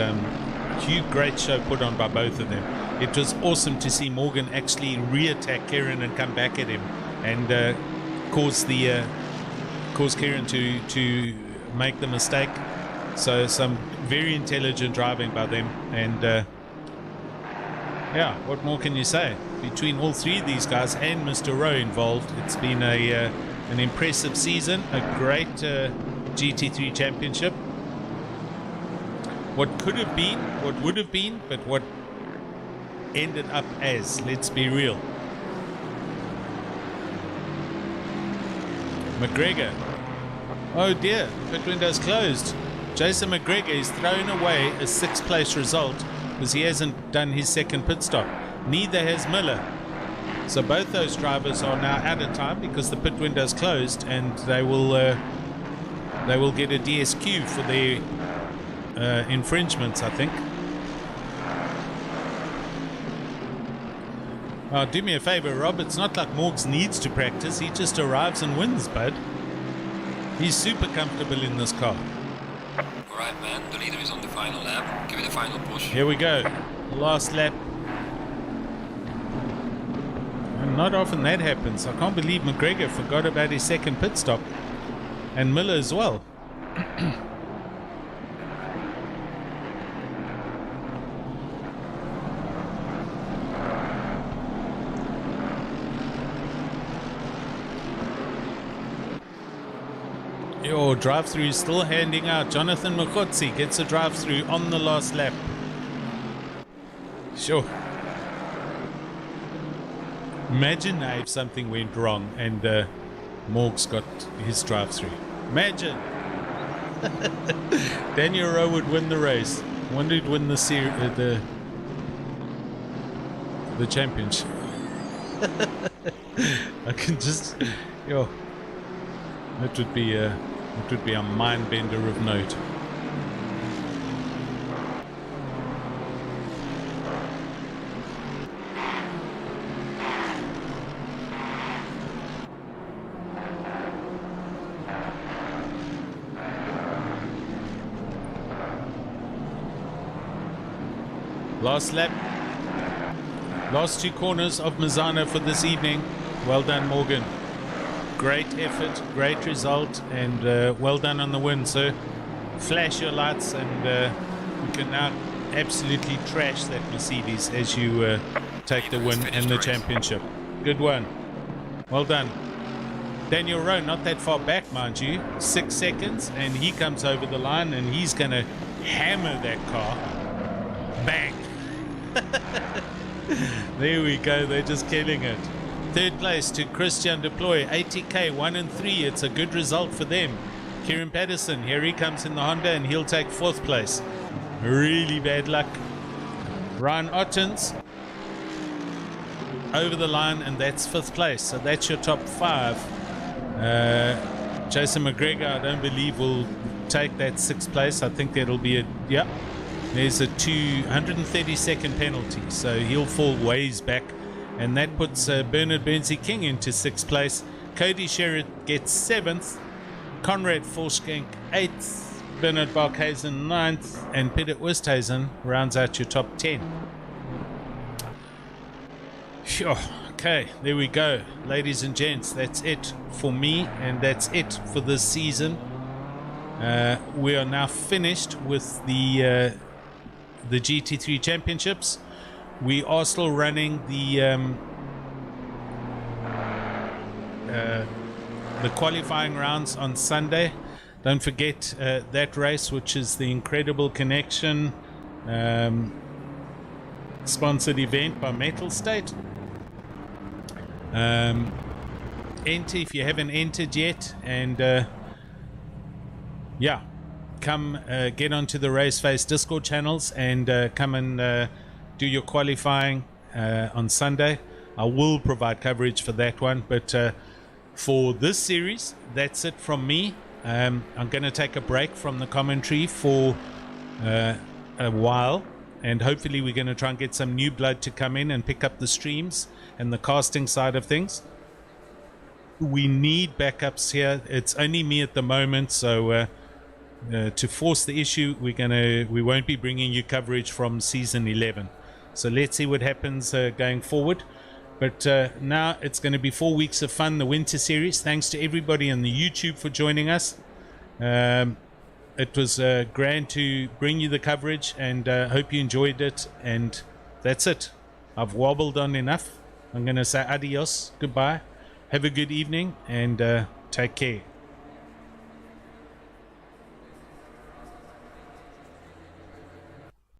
huge, great show put on by both of them. It was awesome to see Morgan actually re-attack Kieran and come back at him and cause Kieran to make the mistake. So some very intelligent driving by them, and yeah, what more can you say? Between all three of these guys and Mr. Rowe involved, it's been an impressive season, a great GT3 championship. What could have been, what would have been, but what ended up as, let's be real. McGregor, oh dear, pit window's closed. Jason McGregor is thrown away a 6th place result because he hasn't done his second pit stop. Neither has Miller. So both those drivers are now out of time because the pit window's closed, and they will get a DSQ for their infringements, I think. Oh, do me a favor, Rob. It's not like Morgs needs to practice. He just arrives and wins, bud. He's super comfortable in this car. Alright, man, the leader is on the final lap. Give it a final push. Here we go. Last lap. And not often that happens. I can't believe McGregor forgot about his second pit stop. And Miller as well. Your drive-through is still handing out. Jonathan Mokotsi gets a drive-through on the last lap. Sure. Imagine now if something went wrong and Morgs got his drive-through. Imagine. Daniel Rowe would win the race. I wonder who'd win the championship. I can just, yo, it would be a mind bender of note. Last lap, last 2 corners of Misano for this evening. Well done, Morgan. great effort, great result, and well done on the win, sir. Flash your lights, and you can now absolutely trash that Mercedes as you take the win and the championship. Good one. Well done. Daniel Rowe, not that far back, mind you. 6 seconds, and he comes over the line, and he's going to hammer that car. Bang. There we go. They're just killing it. Third place to Christian Deploy. 80k, 1 and 3. It's a good result for them. Kieran Patterson, here he comes in the Honda, and he'll take 4th place. Really bad luck. Ryan Ottens over the line, and that's 5th place. So that's your top 5. Jason McGregor, I don't believe will take that 6th place. I think that'll be a, yeah, there's a 230-second penalty, so he'll fall ways back, and that puts Bernard Bernsey King into 6th place. Cody Sherritt gets 7th, Conrad Forskank 8th, Bernard Barkhuizen 9th, and Peter Oosthuizen rounds out your top 10. Sure. Okay, there we go, ladies and gents. That's it for me, and that's it for this season. We are now finished with the GT3 championships. We are still running the qualifying rounds on Sunday. Don't forget that race, which is the Incredible Connection sponsored event by Metal State. Enter if you haven't entered yet, and yeah, come get onto the Raceface Discord channels and come and do your qualifying on Sunday. I will provide coverage for that one, but for this series, that's it from me. I'm going to take a break from the commentary for a while, and hopefully we're going to try and get some new blood to come in and pick up the streams and the casting side of things. We need backups here. It's only me at the moment, so to force the issue, we won't be bringing you coverage from season 11. So let's see what happens going forward. But now it's going to be 4 weeks of fun, the winter series. Thanks to everybody on the YouTube for joining us. It was grand to bring you the coverage, and hope you enjoyed it. And that's it. I've wobbled on enough. I'm going to say adios, goodbye, have a good evening, and take care.